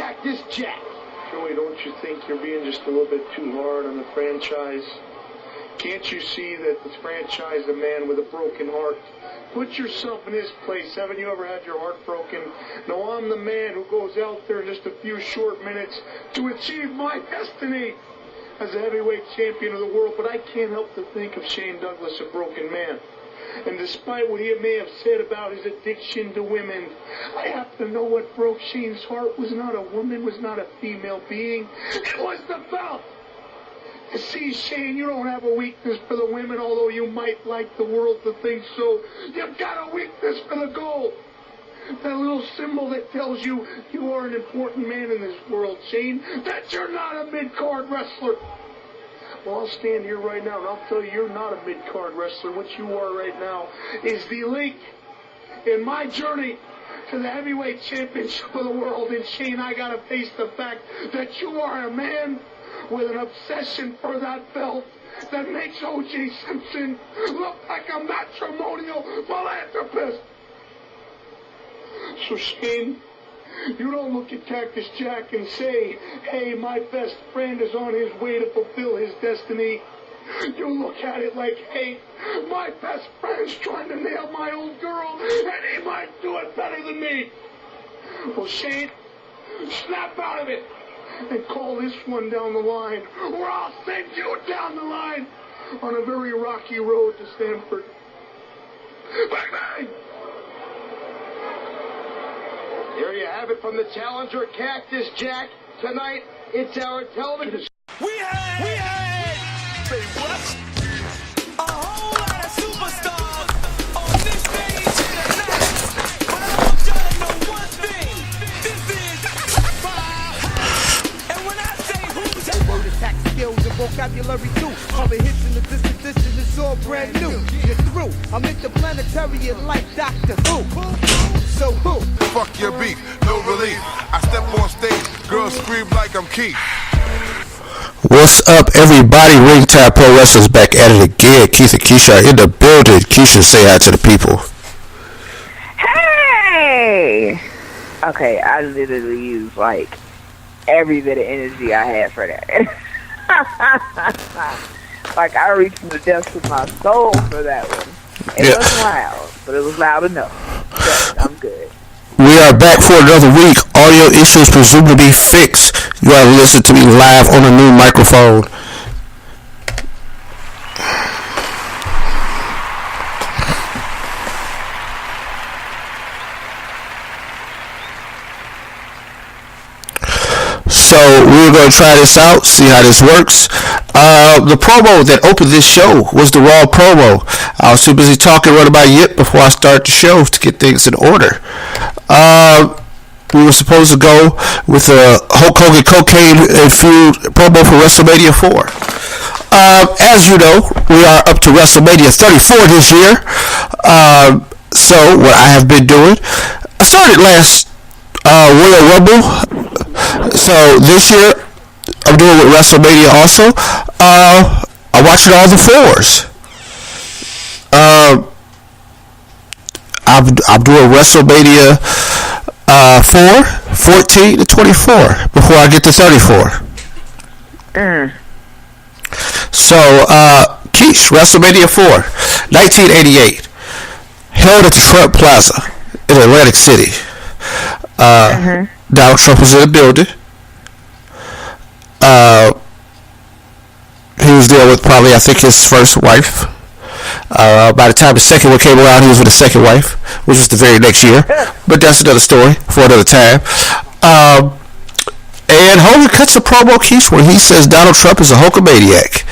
Cactus Jack. Joey, don't you think you're being just a little bit too hard on the franchise? Can't you see that this franchise is a man with a broken heart? Put yourself in his place. Haven't you ever had your heart broken? No, I'm the man who goes out there in just a few short minutes to achieve my destiny as a heavyweight champion of the world. But I can't help to think of Shane Douglas, a broken man. And despite what he may have said about his addiction to women, I have to know what broke Shane's heart was not a woman, was not a female being. It was the belt. You see, Shane, you don't have a weakness for the women, although you might like the world to think so. You've got a weakness for the gold. That little symbol that tells you you are an important man in this world, Shane, that you're not a mid-card wrestler. Well, I'll stand here right now and I'll tell you you're not a mid-card wrestler. What you are right now is the link in my journey to the heavyweight championship of the world. And Shane, I gotta face the fact that you are a man with an obsession for that belt that makes O.J. Simpson look like a matrimonial philanthropist. So Shane, you don't look at Cactus Jack and say, hey, my best friend is on his way to fulfill his destiny. You look at it like, hey, my best friend's trying to nail my old girl, and he might do it better than me. Well, Shane, snap out of it and call this one down the line, or I'll send you down the line on a very rocky road to Stanford. Bang, bang! There you have it from the challenger, Cactus Jack. Tonight, it's our television. We had, say what? A whole lot of superstars on this stage tonight. But I want y'all to know one thing. This is fire. And when I say who's that? Word attack skills and vocabulary too. All the hits in the disposition is all brand new. You're through. I'm interplanetary and like Doctor Who. So who? Fuck your beef, no relief. I step on stage, girls scream like I'm Keith. What's up, everybody? Ringtime Pro Wrestlers back at it again. Keith and Keisha are in the building. Keisha, say hi to the people. Hey! Okay, I literally used like every bit of energy I had for that. Like I reached the depths of my soul for that one. It wasn't loud, but it was loud enough. But I'm good. We are back for another week. Audio issues presumed to be fixed. You gotta listen to me live on a new microphone. So we're going to try this out, see how this works. The promo that opened this show was the Raw promo. I was too busy talking right about it before I start the show to get things in order. We were supposed to go with a Hulk Hogan cocaine infused promo for Wrestlemania 4. As you know, we are up to Wrestlemania 34 this year. So what I have been doing, I started last Royal Rumble. So this year, I'm doing with WrestleMania also. I'm watching all the fours. I'm doing WrestleMania 4, 14, and 24 before I get to 34. So, Keish, WrestleMania 4, 1988, held at the Trump Plaza in Atlantic City. Donald Trump was in the building. He was there with probably, I think, his first wife. By the time the second one came around, he was with his second wife, which was the very next year. But that's another story for another time. And Hogan cuts a promo, Keith, where he says Donald Trump is a Hulkamaniac.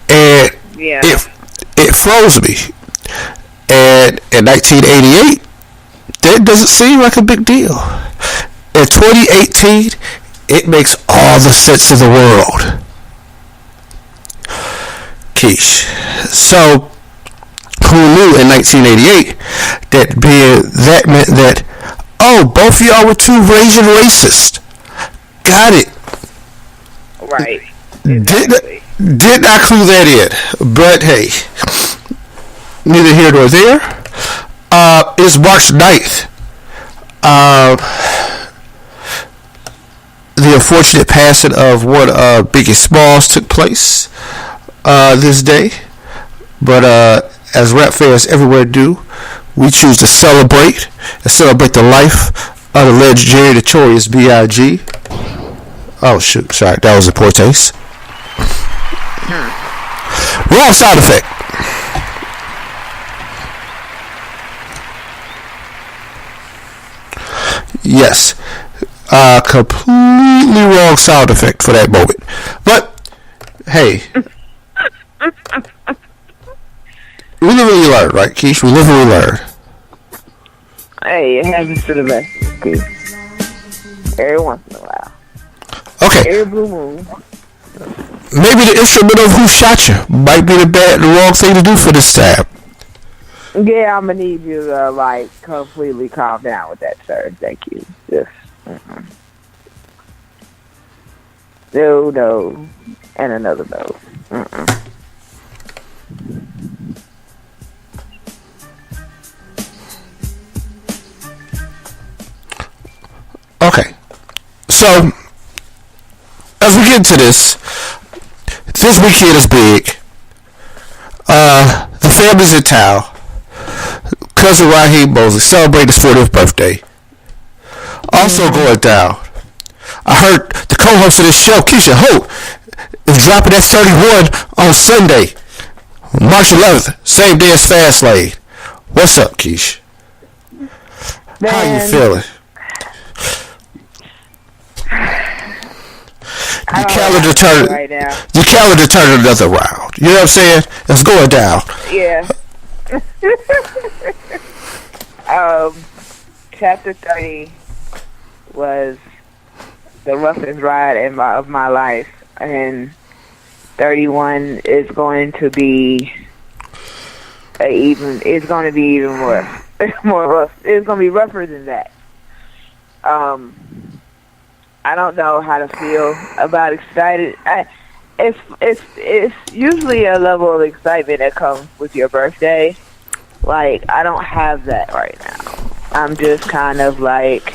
And it froze me. And in 1988, that doesn't seem like a big deal. In 2018, it makes all the sense in the world. Keish. So, who knew in 1988 that meant that, oh, both of y'all were too racist. Got it. Right. Exactly. Did not clue that in. But hey, neither here nor there. It's March 9th. the unfortunate passing of one of Biggie Smalls took place this day. But as rap fans everywhere do, we choose to celebrate the life of the legendary Notorious B.I.G. Oh shoot, sorry, that was a poor taste. Wrong sound effect. Yes. Completely wrong sound effect for that moment. But, hey. We live and we learn, right, Keish? We live and we learn. Hey, it happens to the best. Okay. Every once in a while. Okay. Every blue moon. Maybe the instrument of Who Shot You might be the wrong thing to do for this time. Yeah, I'm gonna need you to like completely calm down with that, sir. Thank you. Just no, and another no. Okay, so as we get into this weekend is big. The family's in town. Cousin Raheem Mosley celebrated his 40th birthday. Also going down, I heard the co-host of this show, Keisha Hope, is dropping that 31 on Sunday, March 11th, same day as Fastlane. What's up, Keisha? How you feeling? Your calendar turned another round. You know what I'm saying? It's going down. Yeah. Chapter 30 was the roughest ride of my life, and 31 is going to be even more rough. It's going to be rougher than that. I don't know how to feel about excited. It's usually a level of excitement that comes with your birthday. Like, I don't have that right now. I'm just kind of like,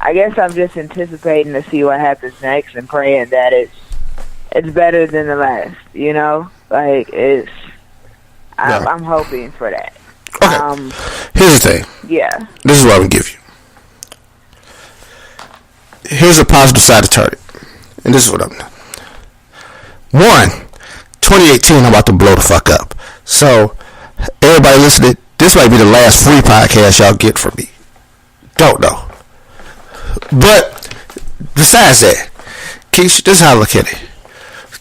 I guess I'm just anticipating to see what happens next and praying that it's better than the last, you know? Like, I'm hoping for that. Okay. Here's the thing. Yeah. This is what I'm going to give you. Here's a positive side to turn it. And this is what I'm doing. 2018, I'm about to blow the fuck up. So, everybody listening, this might be the last free podcast y'all get from me. Don't know. But, besides that, Keisha, this is how I look at it.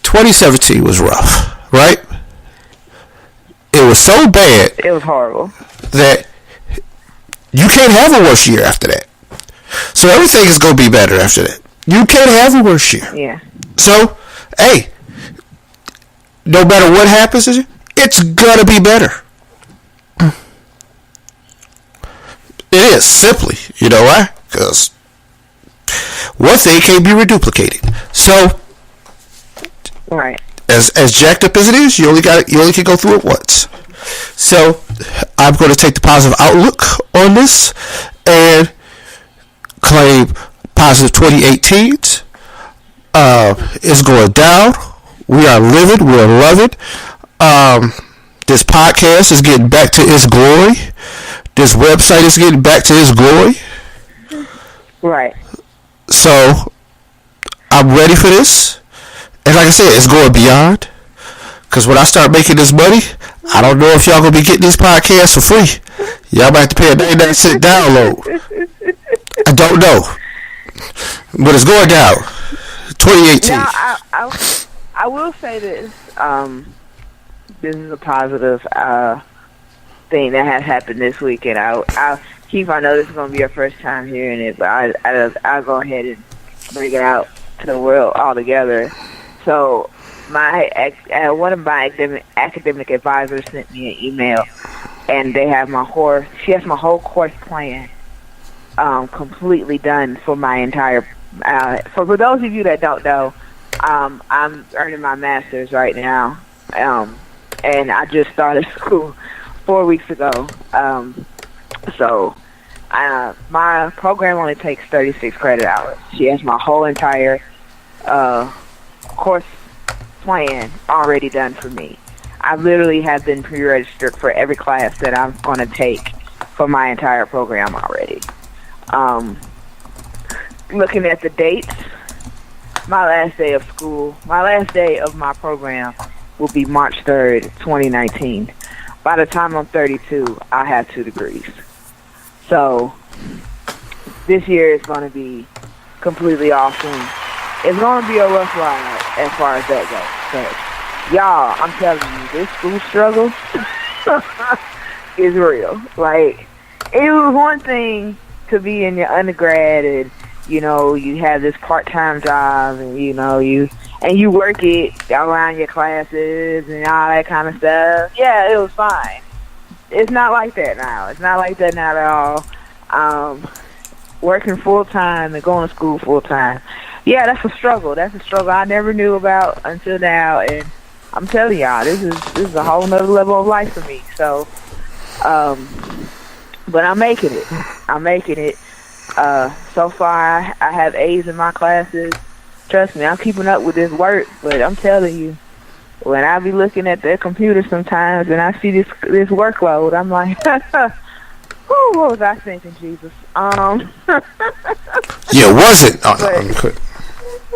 2017 was rough, right? It was so bad. It was horrible. That you can't have a worse year after that. So everything is going to be better after that. You can't have a worse year. Yeah. So, hey, no matter what happens, it's going to be better. It is, simply. You know why? Because one thing can't be reduplicated. So, right. As jacked up as it is, you only can go through it once. So, I'm going to take the positive outlook on this and claim positive 2018. It's going down. We are living. We're loving. This podcast is getting back to its glory. This website is getting back to its glory. Right. So, I'm ready for this. And like I said, it's going beyond. Because when I start making this money, I don't know if y'all going to be getting these podcasts for free. Y'all might have to pay a 99-cent download. I don't know. But it's going down. 2018. Now, I will say this. This is a positive thing that has happened this weekend. Keith, I know this is going to be your first time hearing it, but I'll go ahead and bring it out to the world altogether. So, one of my academic advisors sent me an email, and they have she has my whole course plan completely done for my entire. For those of you that don't know, I'm earning my master's right now, and I just started school 4 weeks ago. So My program only takes 36 credit hours. She has my whole entire course plan already done for me. I literally have been pre-registered for every class that I'm going to take for my entire program already. Looking at the dates, my last day of school, my last day of my program will be March 3rd, 2019. By the time I'm 32, I'll have 2 degrees. So this year is going to be completely awesome. It's going to be a rough ride as far as that goes. But y'all, I'm telling you, this school struggle is real. Like, it was one thing to be in your undergrad and, you know, you have this part-time job and, you know, you work it around your classes and all that kind of stuff. Yeah, it was fine. It's not like that now. It's not like that now at all. Working full-time and going to school full-time. Yeah, that's a struggle. That's a struggle I never knew about until now. And I'm telling y'all, this is a whole nother level of life for me. So, but I'm making it. I'm making it. So far, I have A's in my classes. Trust me, I'm keeping up with this work. But I'm telling you, when I be looking at the computer sometimes and I see this workload, I'm like, whew, what was I thinking, Jesus? Yeah, was it?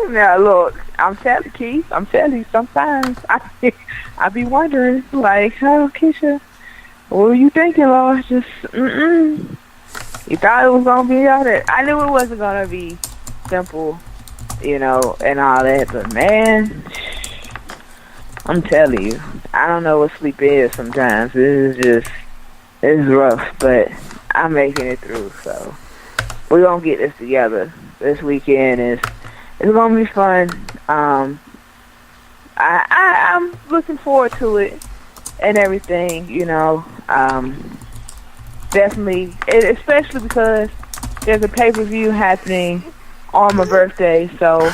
Now, look, I'm telling you, sometimes I be wondering, like, oh, Keisha, what were you thinking, Lord? Just, You thought it was going to be all that. I knew it wasn't going to be simple, you know, and all that, but man, I'm telling you, I don't know what sleep is sometimes. It's rough, but I'm making it through, so we're going to get this together. This weekend it's going to be fun. I'm looking forward to it and everything, you know. Definitely, especially because there's a pay-per-view happening on my birthday, so,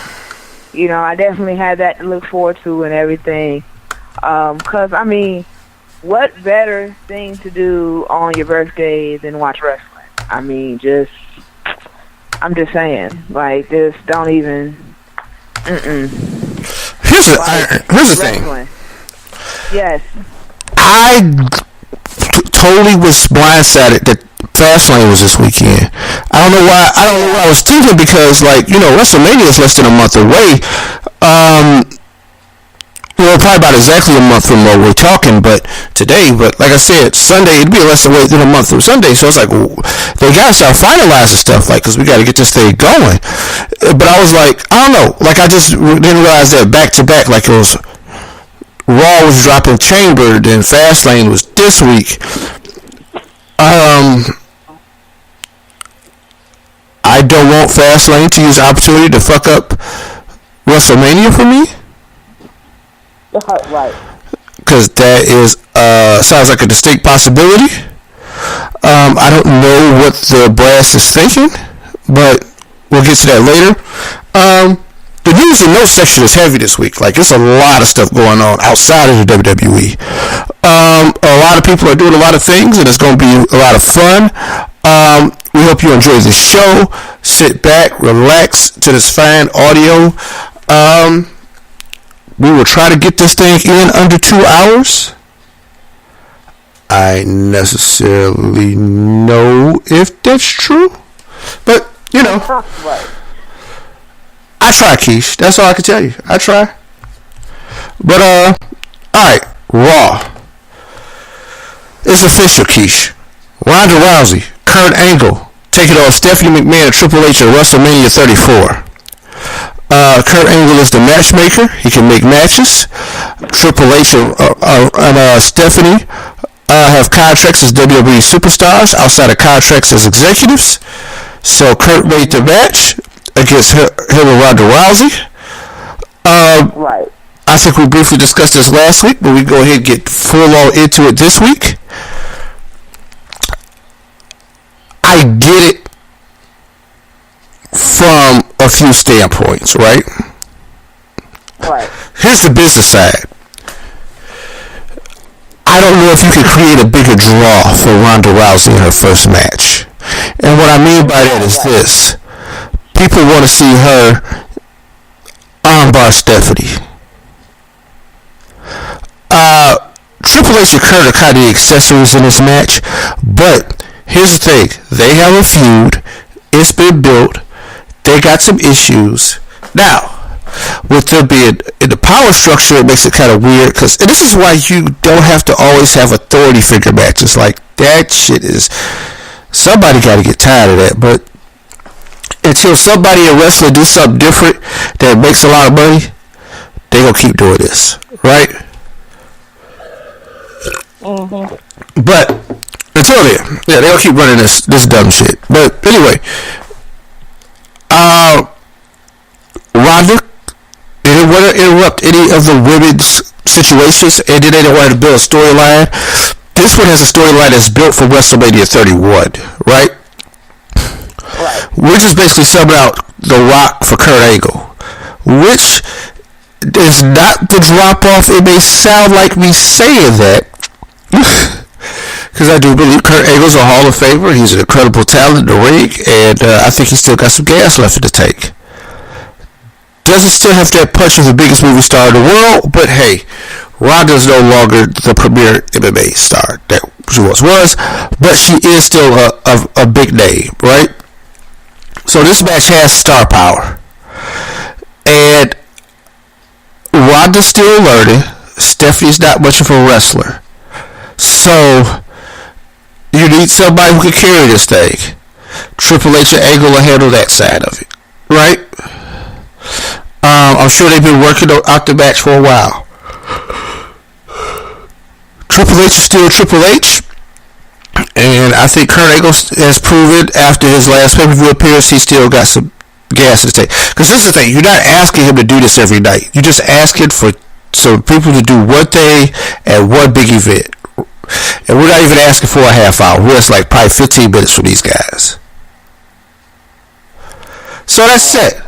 you know, I definitely had that to look forward to and everything. Because, I mean, what better thing to do on your birthday than watch wrestling? I mean, I'm just saying, like, just don't even, Here's the thing. Yes. I totally was blindsided that Fastlane was this weekend. I don't know why I was thinking, because, like, you know, WrestleMania is less than a month away. You know, probably about exactly a month from where we're talking, but like I said, Sunday, it'd be less than a month from Sunday, so it's like, they gotta start finalizing stuff, like, because we gotta get this thing going. But I was like, I don't know, like, I just didn't realize that back to back, like, it was Raw was dropping Chamber, then Fastlane was this week. I don't want Fastlane to use the opportunity to fuck up WrestleMania for me. Right. Because that is sounds like a distinct possibility. I don't know what the brass is thinking, but we'll get to that later. The news and notes section is heavy this week. Like, there's a lot of stuff going on outside of the WWE. A lot of people are doing a lot of things, and it's going to be a lot of fun. We hope you enjoy the show. Sit back, relax to this fine audio. We will try to get this thing in under 2 hours. I necessarily know if that's true, but, you know, Right. I try, Keish. That's all I can tell you. I try. But, alright, Raw. It's official, Keish. Ronda Rousey, Kurt Angle, taking on Stephanie McMahon and Triple H at WrestleMania 34. Kurt Angle is the matchmaker. He can make matches. Triple H and Stephanie have contracts as WWE superstars outside of contracts as executives. So Kurt made the match against him and Ronda Rousey. Right. I think we briefly discussed this last week, but we go ahead and get full on into it this week. I get it from a few standpoints, right? Right. Here's the business side. I don't know if you can create a bigger draw for Ronda Rousey in her first match. And what I mean by that is this. People want to see her armbar Stephanie. Triple H and Kurt are kind of the accessories in this match, but here's the thing. They have a feud. It's been built. They got some issues. Now, with them being in the power structure, it makes it kind of weird, because this is why you don't have to always have authority figure matches. Like, that shit is... Somebody got to get tired of that, but until somebody in wrestling do something different that makes a lot of money, they gonna keep doing this, right? But until then, yeah, they gonna keep running this dumb shit. But anyway, Ronda didn't want to interrupt any of the women's situations, and then they didn't want to build a storyline. This one has a storyline that's built for WrestleMania 31, right? Right. We're just basically subbing out The Rock for Kurt Angle, which is not the drop off. It may sound like me saying that, because I do believe Kurt Angle's a Hall of Famer. He's an incredible talent in the ring, and I think he's still got some gas left in the tank. Doesn't still have that punch of the biggest movie star in the world, but hey, Ronda's no longer the premier MMA star that she once was, but she is still a big name, right? So this match has star power, and Ronda's still learning. Stephanie's not much of a wrestler, so you need somebody who can carry this thing. Triple H and Angle will handle that side of it, right? I'm sure they've been working out the match for a while. Triple H is still Triple H, and I think Kurt Angle has proven after his last pay-per-view appearance he still got some gas in the tank. Because this is the thing, you're not asking him to do this every night. You're just asking for some people to do one thing at one big event. And we're not even asking for a half hour. We're just like probably 15 minutes from these guys. So that's it.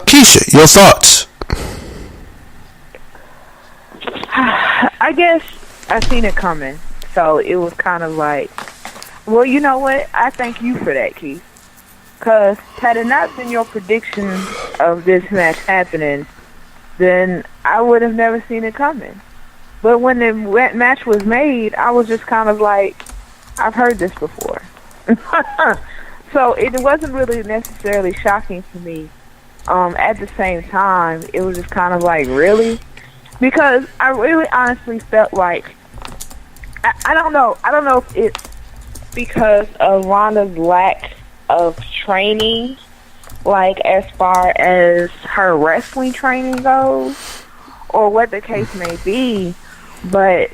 Keisha, your thoughts? I guess I seen it coming, so it was kind of like, well, you know what? I thank you for that, Keith. Because had it not been your prediction of this match happening, then I would have never seen it coming. But when the match was made, I was just kind of like, I've heard this before. So it wasn't really necessarily shocking to me. At the same time, it was just kind of like, really? Because I really honestly felt like, I don't know if it's because of Ronda's lack of training, like as far as her wrestling training goes, or what the case may be, but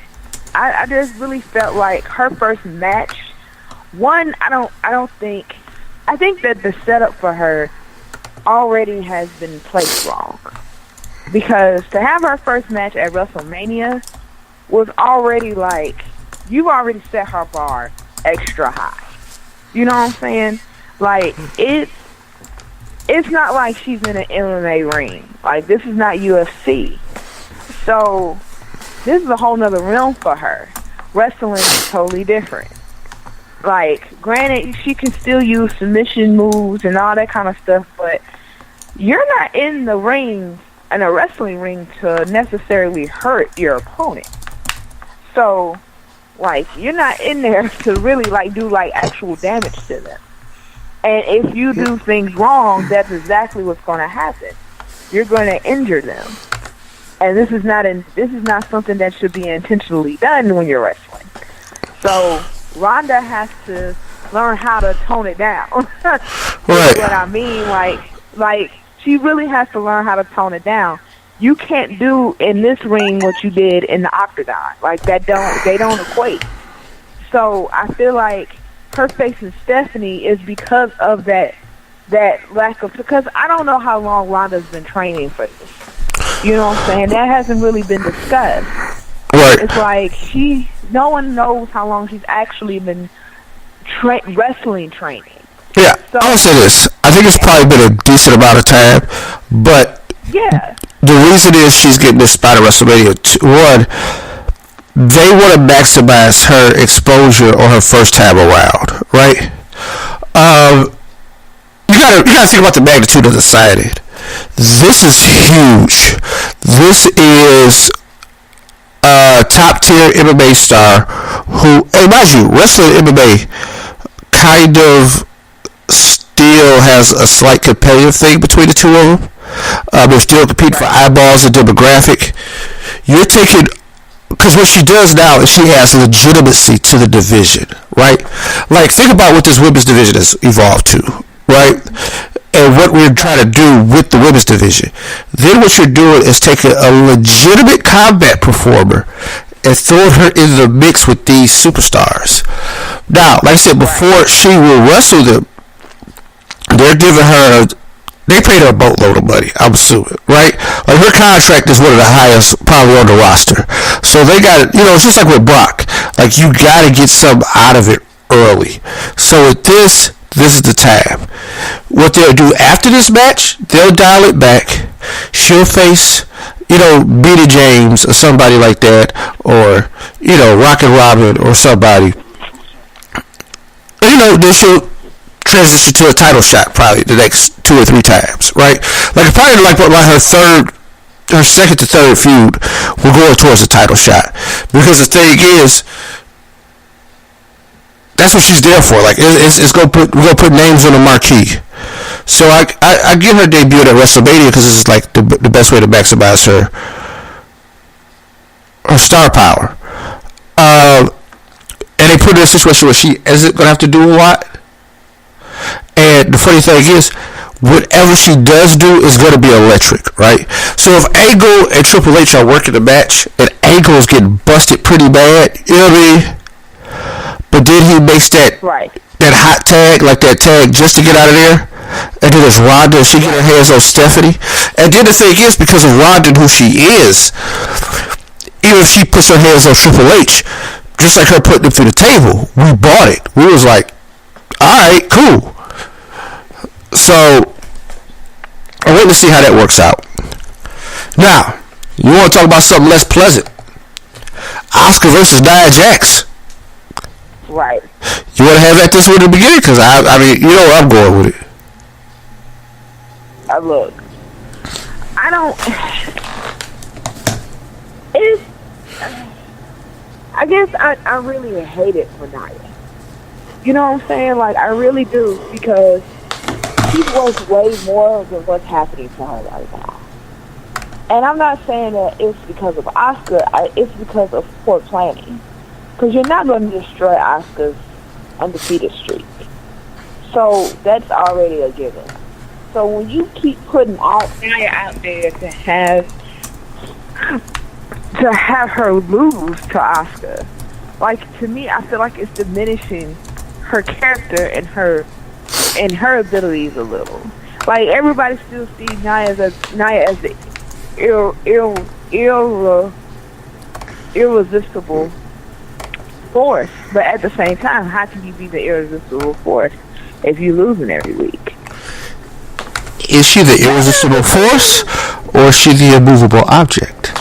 I just really felt like her first match, one, I think that the setup for her already has been placed wrong. Because to have her first match at Wrestlemania was already like, you already set her bar extra high. You know what I'm saying? Like, it's not like she's in an MMA ring. Like, this is not UFC. So, this is a whole nother realm for her. Wrestling is totally different. Like, granted, she can still use submission moves and all that kind of stuff, but you're not in the ring, in a wrestling ring, to necessarily hurt your opponent. So, like, you're not in there to really, like, do, like, actual damage to them. And if you do things wrong, that's exactly what's going to happen. You're going to injure them. And this is not something that should be intentionally done when you're wrestling. So, Ronda has to learn how to tone it down. Right. What I mean, like she really has to learn how to tone it down. You can't do in this ring what you did in the octagon. Like they don't equate. So I feel like her facing Stephanie is because of that lack of, because I don't know how long Ronda's been training for this. You know what I'm saying? That hasn't really been discussed. Right. It's like no one knows how long she's actually been wrestling training. Yeah, so, I'll say this. I think it's probably been a decent amount of time, but yeah, the reason is she's getting this spot at WrestleMania. One, they want to maximize her exposure on her first time around, right? You gotta think about the magnitude of the signing. This is huge. This is a top tier MMA star who, and mind you, wrestling and MMA kind of still has a slight competitive thing between the two of them. They're still competing for eyeballs and demographic. You're taking, because what she does now is she has legitimacy to the division, right? Like, think about what this women's division has evolved to, right? And what we're trying to do with the women's division. Then what you're doing is taking a legitimate combat performer and throwing her in the mix with these superstars. Now, like I said before, she will wrestle them. They're giving her, they paid her a boatload of money, I'm assuming, right? Like, her contract is one of the highest probably on the roster. So they got, it's just like with Brock. Like, you got to get something out of it early. So with this is the time. What they'll do after this match, they'll dial it back. She'll face, Beta James or somebody like that, or, Rocket Robin or somebody. Then she'll transition to a title shot probably the next 2 or 3 times, right? Like, probably like her second to third feud will go towards a title shot, because the thing is, that's what she's there for. Like, we're gonna put names on the marquee. So I give her debut at WrestleMania because this is like the best way to maximize her star power. And they put her in a situation where she isn't gonna have to do a lot. And the funny thing is, whatever she does do is going to be electric, right? So if Angle and Triple H are working the match, and Angle's getting busted pretty bad, you know what I mean? But then he makes that hot tag, like that tag, just to get out of there. And then there's Ronda, and she get her hands on Stephanie. And then the thing is, because of Ronda and who she is, even if she puts her hands on Triple H, just like her putting them through the table, we bought it. We was like, alright, cool. So, I'm waiting to see how that works out. Now, you want to talk about something less pleasant? Asuka versus Nia Jax. Right. You want to have that this one in the beginning? Because, I mean, you know where I'm going with it. Look, I don't... I guess I really hate it for Nia. You know what I'm saying? Like, I really do, because she's worth way more than what's happening to her right now. And I'm not saying that it's because of Asuka. It's because of poor planning. Because you're not going to destroy Asuka's undefeated streak. So that's already a given. So when you keep putting Nia out there to have her lose to Asuka, like, to me, I feel like it's diminishing her character and her abilities a little. Like, everybody still sees Nia as the irresistible force, but at the same time, how can you be the irresistible force if you're losing every week? Is she the irresistible force, or is she the immovable object?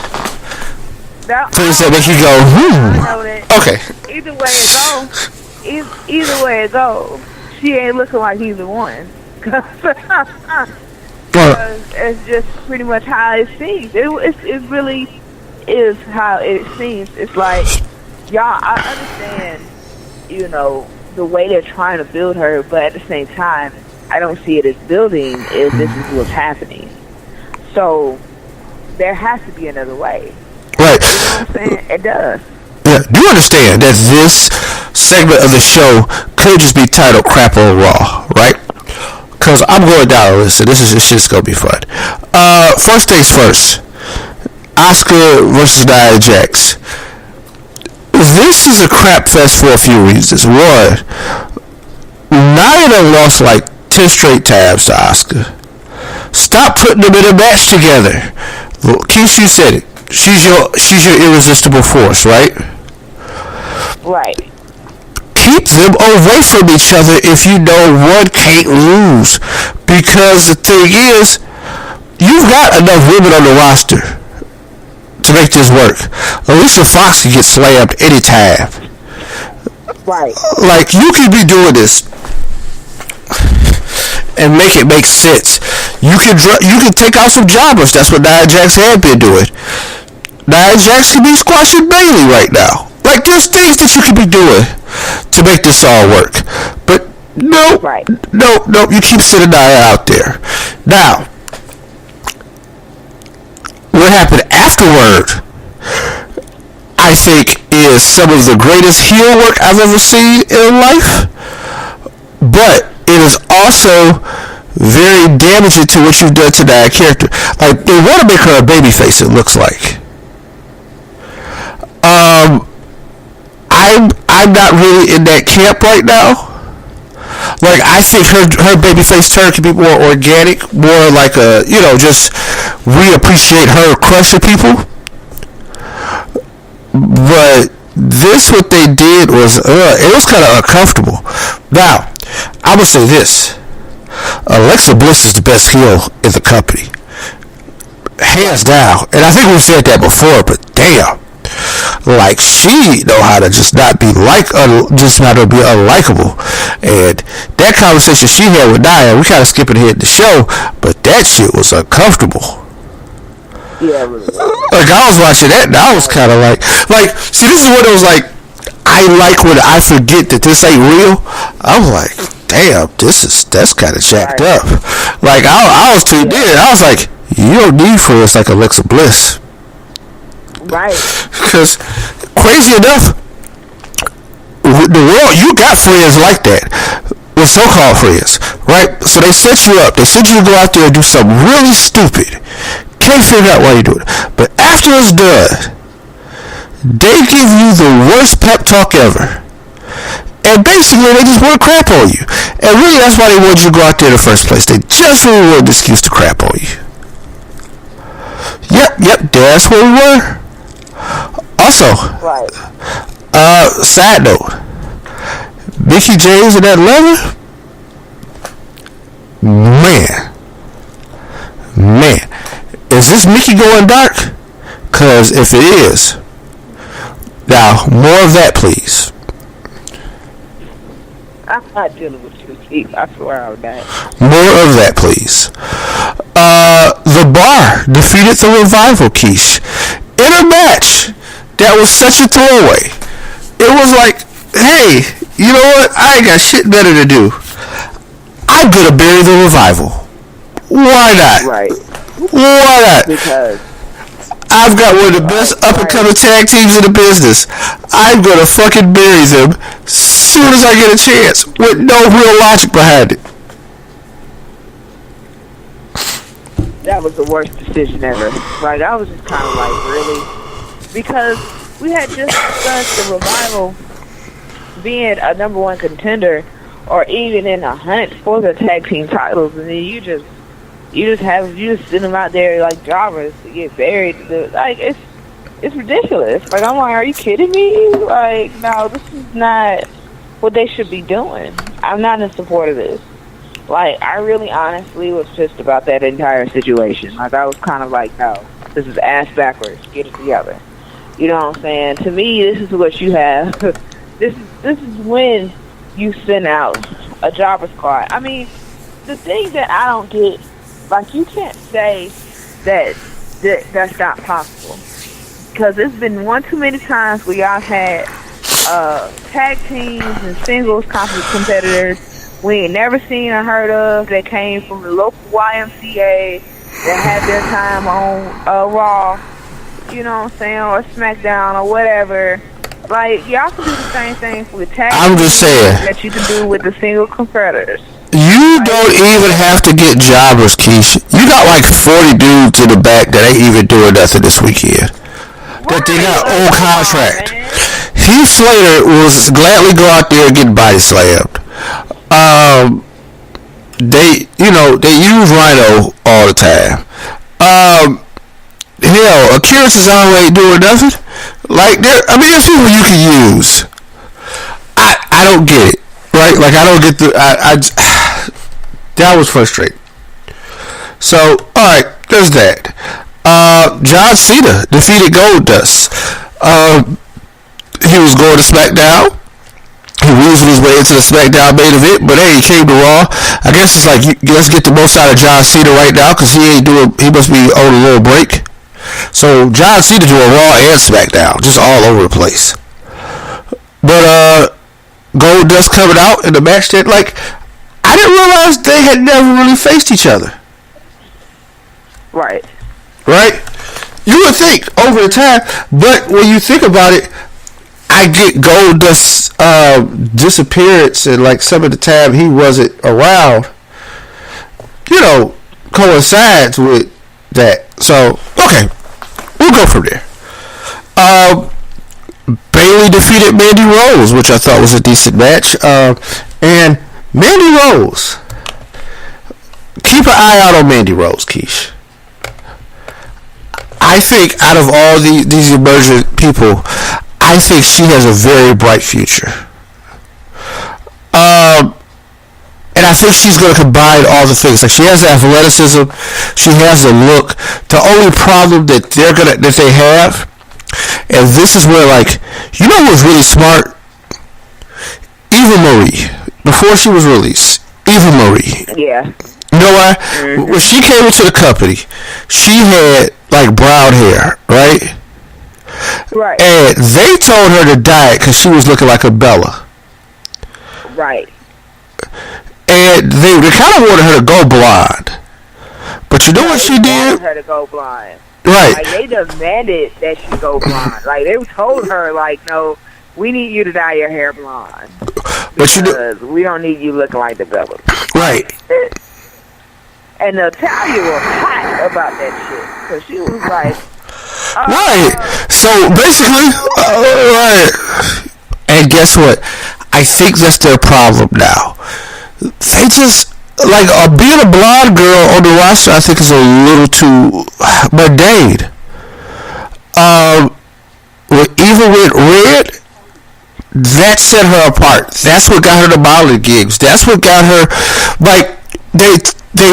Things that make you go, Okay. Either way it goes, she ain't looking like either one. Because it's just pretty much how it seems. It really is how it seems. It's like, y'all, I understand, the way they're trying to build her, but at the same time, I don't see it as building if this is what's happening. So, there has to be another way. Right. You know what I'm saying? It does. Yeah. Do you understand that this segment of the show could just be titled Crap on Raw, right? Because I'm going down the list, and this shit's going to be fun. First things first. Asuka versus Nia Jax. This is a crap fest for a few reasons. One, Nia done lost like 10 straight times to Asuka. Stop putting them in a match together. Keith, you said it. She's your irresistible force, right? Right. Keep them away from each other if you know one can't lose. Because the thing is, you've got enough women on the roster to make this work. Alicia Fox can get slammed anytime. Right. Like, you could be doing this and make it make sense. You can take out some jobbers. That's what Nia Jax had been doing. Nia Jax can be squashing Bayley right now. Like, there's things that you could be doing to make this all work. But no, you keep sending Nia out there. Now, what happened afterward, I think, is some of the greatest heel work I've ever seen in life. But it is also very damaging to what you've done to that character. Like, they want to make her a babyface, it looks like. I'm not really in that camp right now. Like, I think her babyface turn can be more organic, more like a, just we appreciate her crushing people. But this, what they did was, it was kind of uncomfortable. Now, I'm going to say this. Alexa Bliss is the best heel in the company. Hands down. And I think we've said that before, but damn. Like, she know how to just not be unlikable. And that conversation she had with Nia, we kind of skipping ahead in the show, but that shit was uncomfortable. Yeah, it was. Like, I was watching that and I was kind of like, see, this is what it was like. I like when I forget that this ain't real. I was like, damn, that's kind of jacked up. Like, I was tuned in. I was like, you don't need friends like Alexa Bliss. Right. Because, crazy enough, the world, you got friends like that. With so-called friends, right? So they set you up. They send you to go out there and do something really stupid. Can't figure out why you do it. But after it's done, they give you the worst pep talk ever. And basically, they just want to crap on you. And really, that's why they wanted you to go out there in the first place. They just really wanted an excuse to crap on you. Yep, that's where we were. Also, side note, Mickie James and that leather, man, is this Mickie going dark? Because if it is, now, more of that, please. I'm not dealing with you, Keith. I swear on that. More of that, please. The Bar defeated the Revival, Keish, in a match that was such a throwaway. It was like, hey, you know what? I ain't got shit better to do. I'm gonna bury the Revival. Why not? Right. Why not? Because I've got one of the best up-and-coming tag teams in the business. I'm gonna fucking bury them soon as I get a chance, with no real logic behind it. that was the worst decision ever. Like, I was just kind of like, really? Because we had just discussed the Revival being a number one contender or even in a hunt for the tag team titles, and then you just send them out there like jobbers to get buried. Like, it's ridiculous. Like, I'm like, are you kidding me? Like, no, this is not what they should be doing. I'm not in support of this. Like, I really honestly was pissed about that entire situation. Like, I was kind of like, no, this is ass backwards. Get it together. You know what I'm saying? To me, this is what you have. This is when you send out a jobber squad. I mean, the thing that I don't get, like, you can't say that's not possible. Because it's been one too many times where y'all had tag teams and singles competitors we ain't never seen or heard of that came from the local YMCA that had their time on Raw, you know what I'm saying, or SmackDown or whatever. Like, y'all can do the same thing for the tag I'm just saying that you can do with the single competitors. You don't even have to get jobbers, Keisha. You got like 40 dudes in the back that ain't even doing nothing this weekend. That they got old contract. Heath Slater will gladly go out there and get body slammed. They use Rhino all the time. Hell, Akira Tozawa ain't doing nothing. Like, there's people you can use. I don't get it, right? Like, I don't get that was frustrating. So, alright, there's that. John Cena defeated Goldust. He was going to SmackDown. He weaseled his way into the SmackDown main event, but hey, he came to Raw. I guess it's like, let's get the most out of John Cena right now, because he must be on a little break. So John Cena doing Raw and SmackDown, just all over the place. But Goldust coming out in the match that, like, I didn't realize they had never really faced each other. Right. Right? You would think over the time, but when you think about it, I get Goldust's disappearance and like some of the time he wasn't around, coincides with that. So, okay, we'll go from there. Bayley defeated Mandy Rose, which I thought was a decent match. And Mandy Rose, keep an eye out on Mandy Rose, Keish. I think out of all these emerging people, I think she has a very bright future. And I think she's going to combine all the things. Like, she has the athleticism, she has the look. The only problem that they have, and this is where, like, you know who was really smart? Eva Marie. Before she was released, Eva Marie. Yeah. You know why? Mm-hmm. When she came into the company, she had like brown hair, right? Right. And they told her to dye it because she was looking like a Bella. Right. And they kind of wanted her to go blonde. But you know what she did? They wanted her to go blonde. Right. Like, they demanded that she go blonde. Like, they told her, like, no, we need you to dye your hair blonde. But we don't need you looking like the Bella. Right. And Natalia was hot about that shit. Because she was like... right. So, basically... right. And guess what? I think that's their problem now. They just... Like, being a blonde girl on the roster, I think is a little too mundane. Even with red... That set her apart. That's what got her the modeling gigs. That's what got her, like, they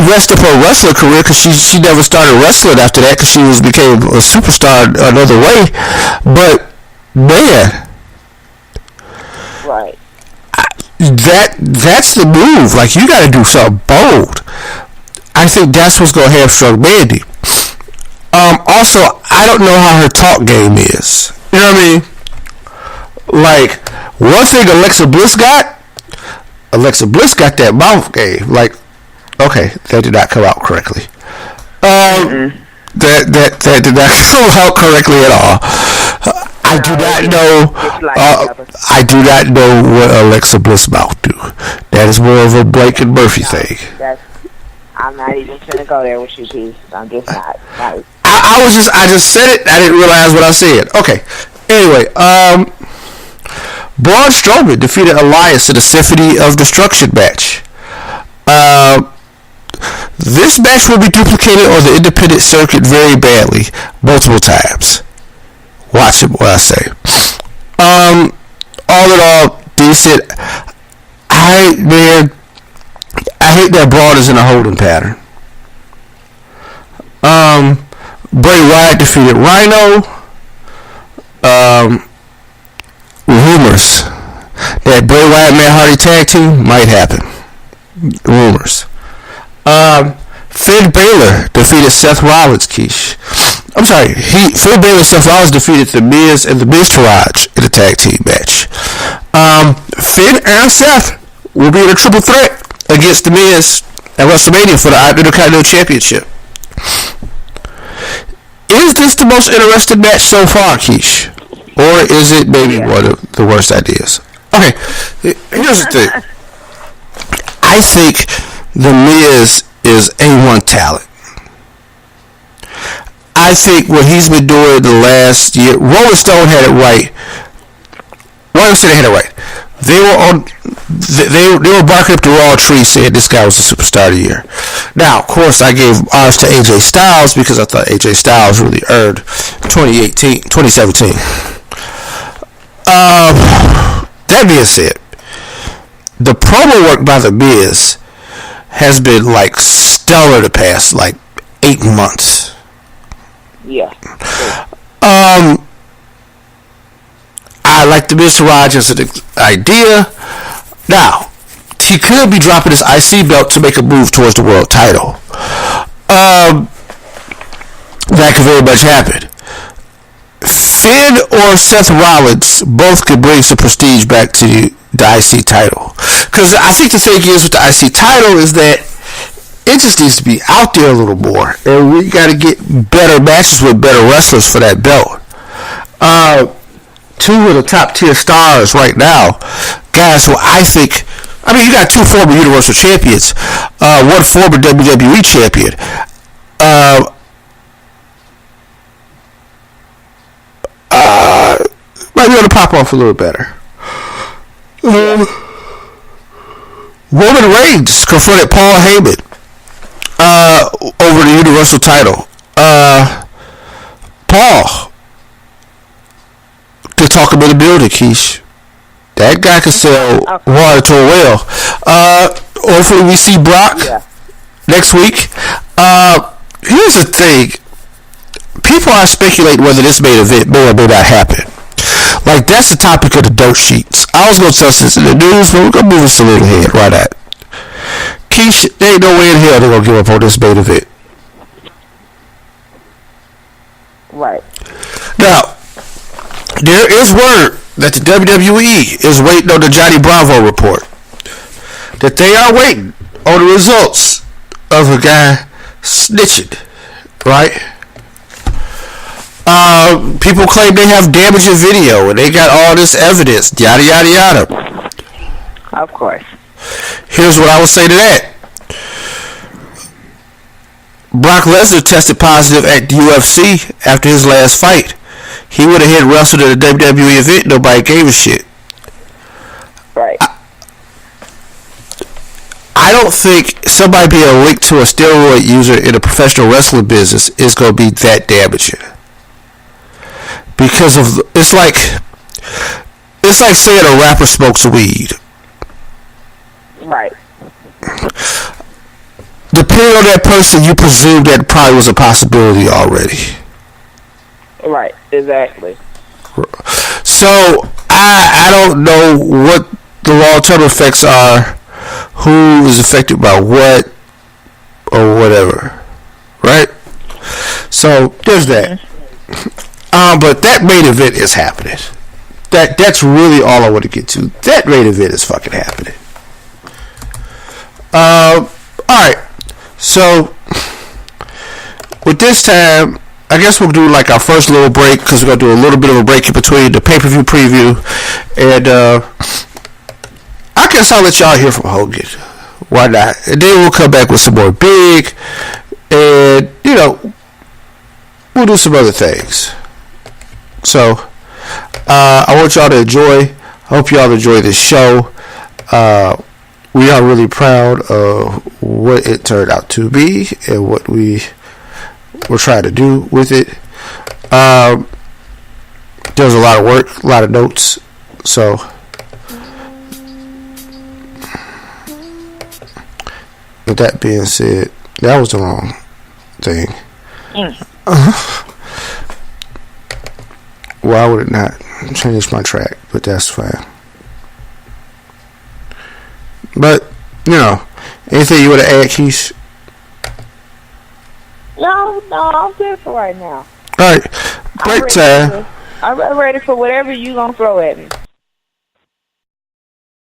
messed up her wrestling career because she never started wrestling after that because she became a superstar another way. But man, right? That's the move. Like, you got to do something bold. I think that's what's gonna hamstring Mandy. Also, I don't know how her talk game is. You know what I mean? Like, one thing Alexa Bliss got that mouth game. Like, okay, that did not come out correctly. That did not come out correctly at all. I do not know what Alexa Bliss mouth do. That is more of a Blake and Murphy thing. I'm not even gonna go there with you, Keith. I'm just not. I just said it. I didn't realize what I said. Okay. Anyway, Braun Strowman defeated Elias in a Symphony of Destruction match. This match will be duplicated on the independent circuit very badly, multiple times. Watch it, what I say. All in all, decent. I hate that Braun is in a holding pattern. Bray Wyatt defeated Rhino. Rumors that Bray Wyatt Matt Hardy tag team might happen. Rumors. Finn Balor defeated Seth Rollins, Keish. I'm sorry. Finn Balor and Seth Rollins defeated The Miz and The Miztourage in a tag team match. Finn and Seth will be in a triple threat against The Miz at WrestleMania for the Intercontinental Championship. Is this the most interesting match so far, Keish? Or is it maybe one of the worst ideas? Okay, here's the thing. I think The Miz is A1 talent. I think what he's been doing the last year, Rolling Stone had it right. Rolling Stone had it right. They were barking up the raw tree saying this guy was a superstar of the year. Now, of course, I gave ours to AJ Styles because I thought AJ Styles really earned 2017. That being said, the promo work by The Miz has been like stellar the past like 8 months. Yeah. I like the Miz Taraj as an idea. Now, he could be dropping his IC belt to make a move towards the world title. That could very much happen. Finn or Seth Rollins both could bring some prestige back to the IC title. Because I think the thing is with the IC title is that it just needs to be out there a little more. And we got to get better matches with better wrestlers for that belt. Two of the top tier stars right now, guys who I think, I mean, you got two former Universal Champions, one former WWE Champion. Might be able to pop off a little better. Roman Reigns confronted Paul Heyman over the Universal title. Paul, to talk him in the building, Keish. That guy can sell water to a whale. Hopefully we see Brock next week. Here's the thing. People are speculating whether this main event may or may not happen. Like, that's the topic of the dirt sheets. I was going to touch this in the news, but we're going to move this a little ahead. Right at. Keish, there ain't no way in hell they're going to give up on this main event. Right. Now, there is word that the WWE is waiting on the Johnny Bravo report. That they are waiting on the results of a guy snitching. Right? People claim they have damaging video and they got all this evidence, yada yada yada. Of course. Here's what I would say to that. Brock Lesnar tested positive at the UFC after his last fight. He would have hit wrestled at a WWE event, nobody gave a shit. Right. I don't think somebody being linked to a steroid user in a professional wrestling business is going to be that damaging. Because of, it's like saying a rapper smokes weed. Right. Depending on that person, you presume that probably was a possibility already. Right, exactly. So I don't know what the long-term effects are, who is affected by what, or whatever, right? So there's that. But that main event is happening. That's really all I want to get to. That main event is fucking happening. Alright. So with this time, I guess we'll do like our first little break, because we're going to do a little bit of a break in between the pay-per-view preview. And I guess I'll let y'all hear from Hogan. Why not? And then we'll come back with some more big. And, you know, we'll do some other things. So, I want y'all to enjoy. I hope y'all enjoy this show. We are really proud of what it turned out to be and what we were trying to do with it. There was a lot of work, a lot of notes. So, with that being said, that was the wrong thing. Why would it not change my track? But that's fine. But, you know, anything you want to add, Keith? No, I'm good for right now. Alright, break time. I'm ready for whatever you gonna throw at me.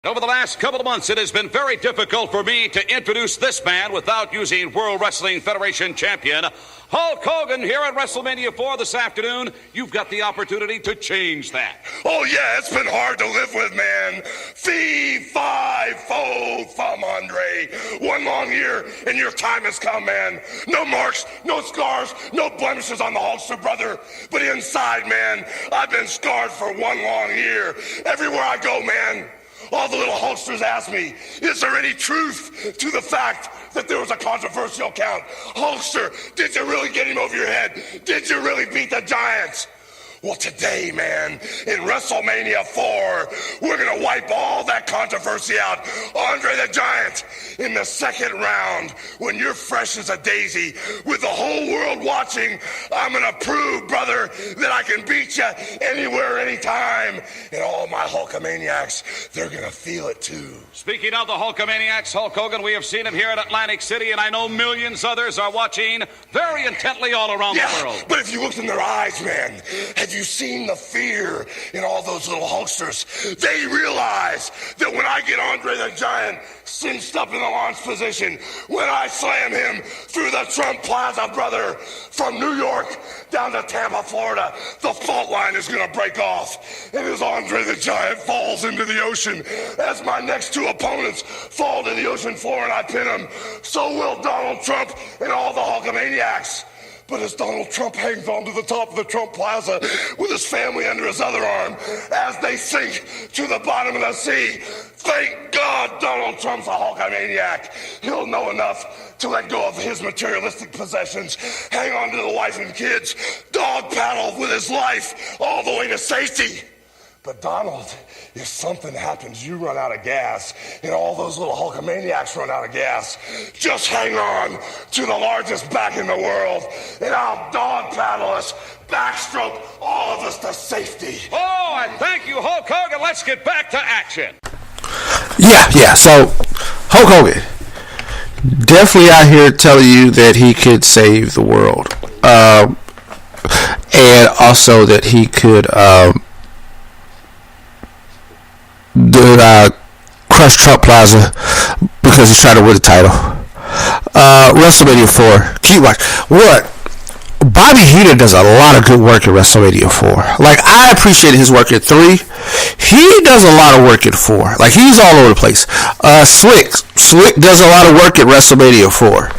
Over the last couple of months, it has been very difficult for me to introduce this man without using World Wrestling Federation champion Hulk Hogan here at Wrestlemania 4 this afternoon. You've got the opportunity to change that. Oh, yeah, it's been hard to live with, man. Fee, fi, fo, fum, Andre. 1 long year, and your time has come, man. No marks, no scars, no blemishes on the Hulkster, brother. But inside, man, I've been scarred for 1 long year. Everywhere I go, man, all the little Hulksters ask me, is there any truth to the fact that there was a controversial count? Hulkster, did you really get him over your head? Did you really beat the Giants? Well, today, man, in WrestleMania 4, we're going to wipe all that controversy out. Andre the Giant in the second round, when you're fresh as a daisy with the whole world watching, I'm going to prove, brother, that I can beat you anywhere, anytime. And all my Hulkamaniacs, they're going to feel it too. Speaking of the Hulkamaniacs, Hulk Hogan, we have seen him here in Atlantic City, and I know millions others are watching very intently all around the world. But if you looked in their eyes, man, have you seen the fear in all those little Hulksters? They realize that when I get Andre the Giant cinched up in the launch position, when I slam him through the Trump Plaza, brother, from New York down to Tampa, Florida, the fault line is going to break off. And as Andre the Giant falls into the ocean, as my next two opponents fall to the ocean floor and I pin them, so will Donald Trump and all the Hulkamaniacs. But as Donald Trump hangs onto the top of the Trump Plaza with his family under his other arm, as they sink to the bottom of the sea, thank God Donald Trump's a Hulkamaniac. He'll know enough to let go of his materialistic possessions, hang on to the wife and kids, dog paddle with his life all the way to safety. But Donald, if something happens, you run out of gas, and all those little Hulkamaniacs run out of gas, just hang on to the largest back in the world, and I'll dog paddle us, backstroke all of us to safety. Oh, and thank you, Hulk Hogan. Let's get back to action. Yeah. So, Hulk Hogan, definitely out here telling you that he could save the world. And also that he could... crush Trump Plaza because he's trying to win the title. WrestleMania 4. Keep watching. What? Bobby Heenan does a lot of good work in WrestleMania 4. Like, I appreciate his work at 3. He does a lot of work at 4. Like, he's all over the place. Slick does a lot of work at WrestleMania 4.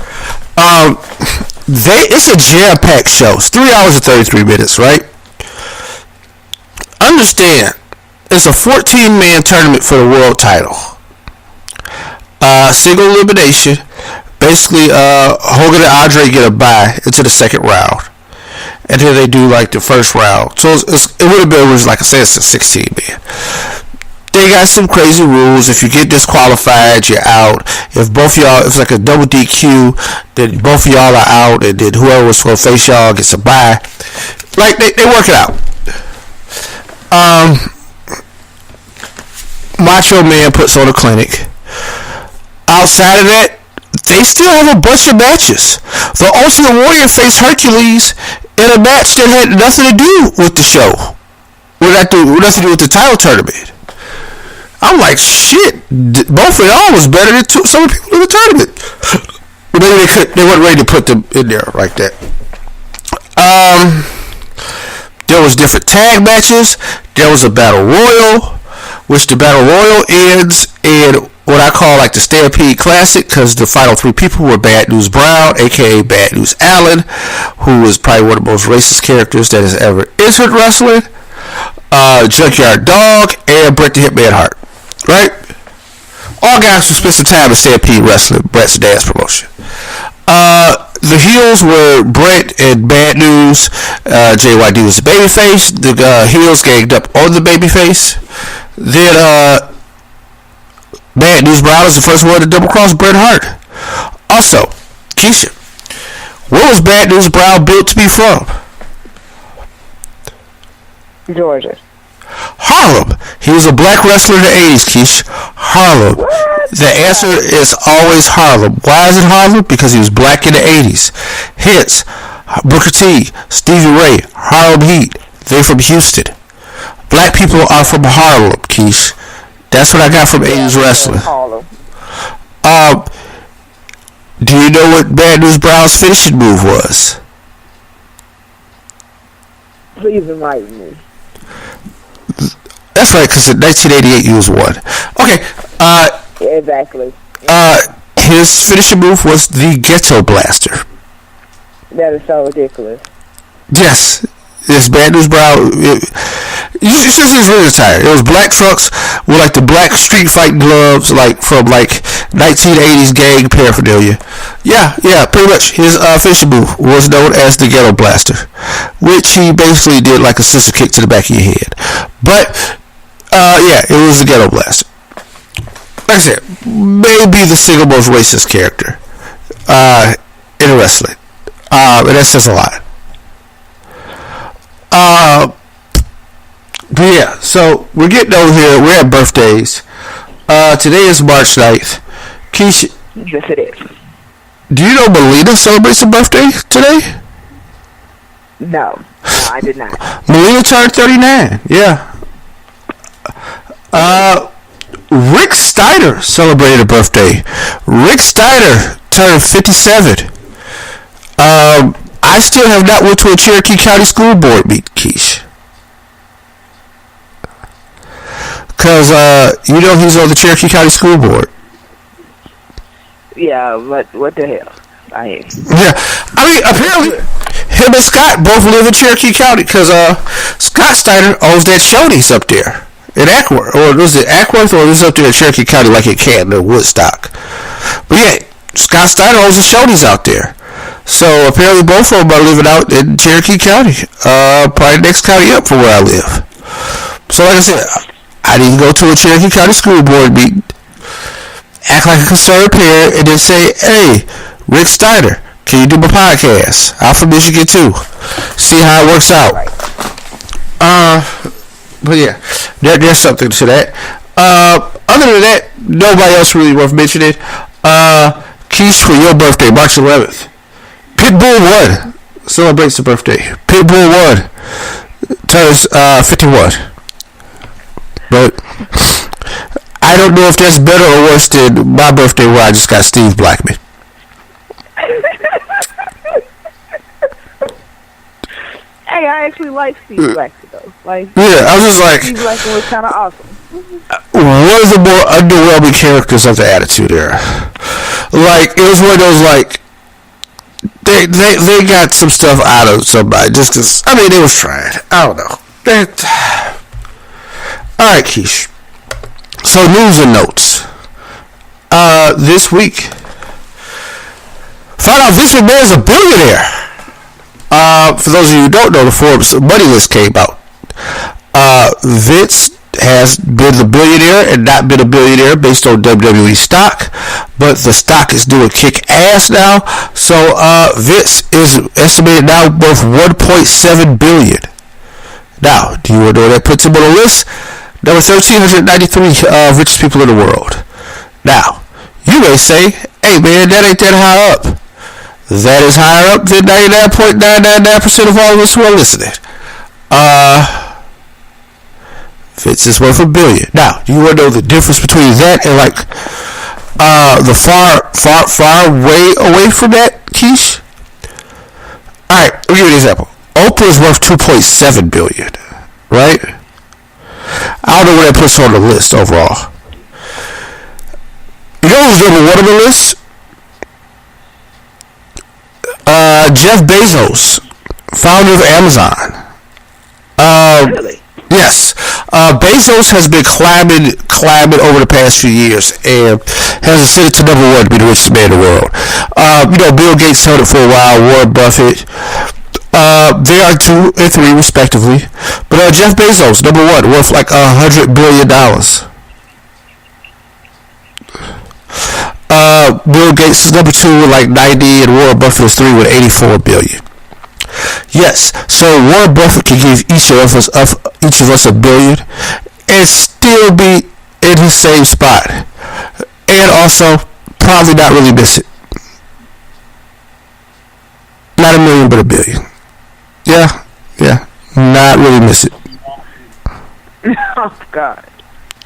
It's a jam-packed show. It's 3 hours and 33 minutes, right? Understand. It's a 14-man tournament for the world title. Single elimination. Basically, Hogan and Andre get a bye into the second round. And then they do, like, the first round. So it would have been, like I said, it's a 16-man. They got some crazy rules. If you get disqualified, you're out. If both of y'all, it's like a double DQ, then both of y'all are out, and then whoever was going to face y'all gets a bye. Like, they work it out. Macho Man puts on a clinic. Outside of that, they still have a bunch of matches. The Ultimate Warrior faced Hercules in a match that had nothing to do with the show. Nothing to do with the title tournament. I'm like, shit. Both of y'all was better than some people in the tournament. But maybe they weren't ready to put them in there like that. There was different tag matches. There was a battle royal, which the battle royal ends in what I call like the Stampede Classic, because the final 3 people were Bad News Brown, aka Bad News Allen, who is probably one of the most racist characters that has ever entered wrestling, Junkyard Dog, and Bret the Hitman Hart. Right? All guys who spent some time in Stampede Wrestling, Bret's dance promotion. The heels were Bret and Bad News. JYD was the babyface. The heels ganged up on the babyface. Then Bad News Brown is the first one to double cross Bret Hart. Also, Keisha, where was Bad News Brown built to be from? Georgia. Harlem. He was a black wrestler in the 80s, Keisha. Harlem. What? The answer is always Harlem. Why is it Harlem? Because he was black in the 80s. Hence, Booker T, Stevie Ray, Harlem Heat. They from Houston. Black people are from Harlem, Keisha. That's what I got from 80s wrestling. Harlem. Do you know what Bad News Brown's finishing move was? Please enlighten me. That's right, because in 1988 he was one. Okay. Exactly. His finishing move was the Ghetto Blaster. That is so ridiculous. Yes. This Bad News Brown. You should see his ring attire. It was black trucks with like the black street fight gloves, like from like 1980s gang paraphernalia. Yeah, pretty much. His finishing move was known as the Ghetto Blaster, which he basically did like a sister kick to the back of your head. But yeah, it was the Ghetto Blaster. Like I said, maybe the single most racist character in wrestling, and that says a lot. But yeah, so we're getting over here. We're at birthdays. Today is March 9th. Keisha, Yes, it is. do you know Melina celebrates a birthday today? No, I did not. Melina turned 39. Yeah. Rick Steiner celebrated a birthday. Rick Steiner turned 57. I still have not went to a Cherokee County School Board meeting, Keish. Because, you know he's on the Cherokee County School Board. Yeah, what the hell? Yeah, I mean, apparently, him and Scott both live in Cherokee County, because Scott Steiner owns that Shoney's up there in Ackworth. Or was it Ackworth, or was it up there in Cherokee County, like in Canton or Woodstock? But yeah, Scott Steiner owns the Shoney's out there. So apparently both of them are living out in Cherokee County, probably the next county up from where I live. So like I said, I need to go to a Cherokee County School Board meeting, act like a concerned parent, and then say, hey, Rick Steiner, can you do my podcast? I'm from Michigan too. See how it works out. But yeah, there's something to that. Other than that, nobody else really worth mentioning. Keith, for your birthday, March 11th. Pitbull 1 celebrates the birthday. Pitbull 1 turns 51. But I don't know if that's better or worse than my birthday where I just got Steve Blackman. Hey, I actually like Steve Blackman though. Like, yeah, I was just like, Steve Blackman was kind of awesome. One of the more underwhelming characters of the Attitude Era. Like, it was one of those, like, they got some stuff out of somebody just because, I mean, they was trying. I don't know. Alright, Keish. So, news and notes. This week, found out Vince McMahon is a billionaire. For those of you who don't know, the Forbes money list came out. Vince has been the billionaire and not been a billionaire based on WWE stock, but the stock is doing kick ass now. So Vince is estimated now worth $1.7 billion. Now, do you know that puts him on the list? Number 1,393 richest people in the world. Now, you may say, hey man, that ain't that high up. That is higher up than 99.999% of all of us who are listening. Vince is worth $1 billion. Now, do you want to know the difference between that and like the far way away from that, Keish? Alright, let me give you an example. Oprah is worth $2.7 billion, right? I don't know where that puts her on the list overall. You know who's number one on the list? Jeff Bezos, founder of Amazon. Really? Yes. Bezos has been climbing over the past few years and has ascended to number one to be the richest man in the world. You know, Bill Gates held it for a while, Warren Buffett. They are 2 and 3 respectively. But Jeff Bezos, number one, worth like $100 billion. Bill Gates is number 2 with like 90, and Warren Buffett is 3 with 84 billion. Yes, so Warren Buffett can give each of us $1 billion and still be in his same spot, and also probably not really miss it. Not $1 million, but $1 billion. Yeah, not really miss it. Oh God.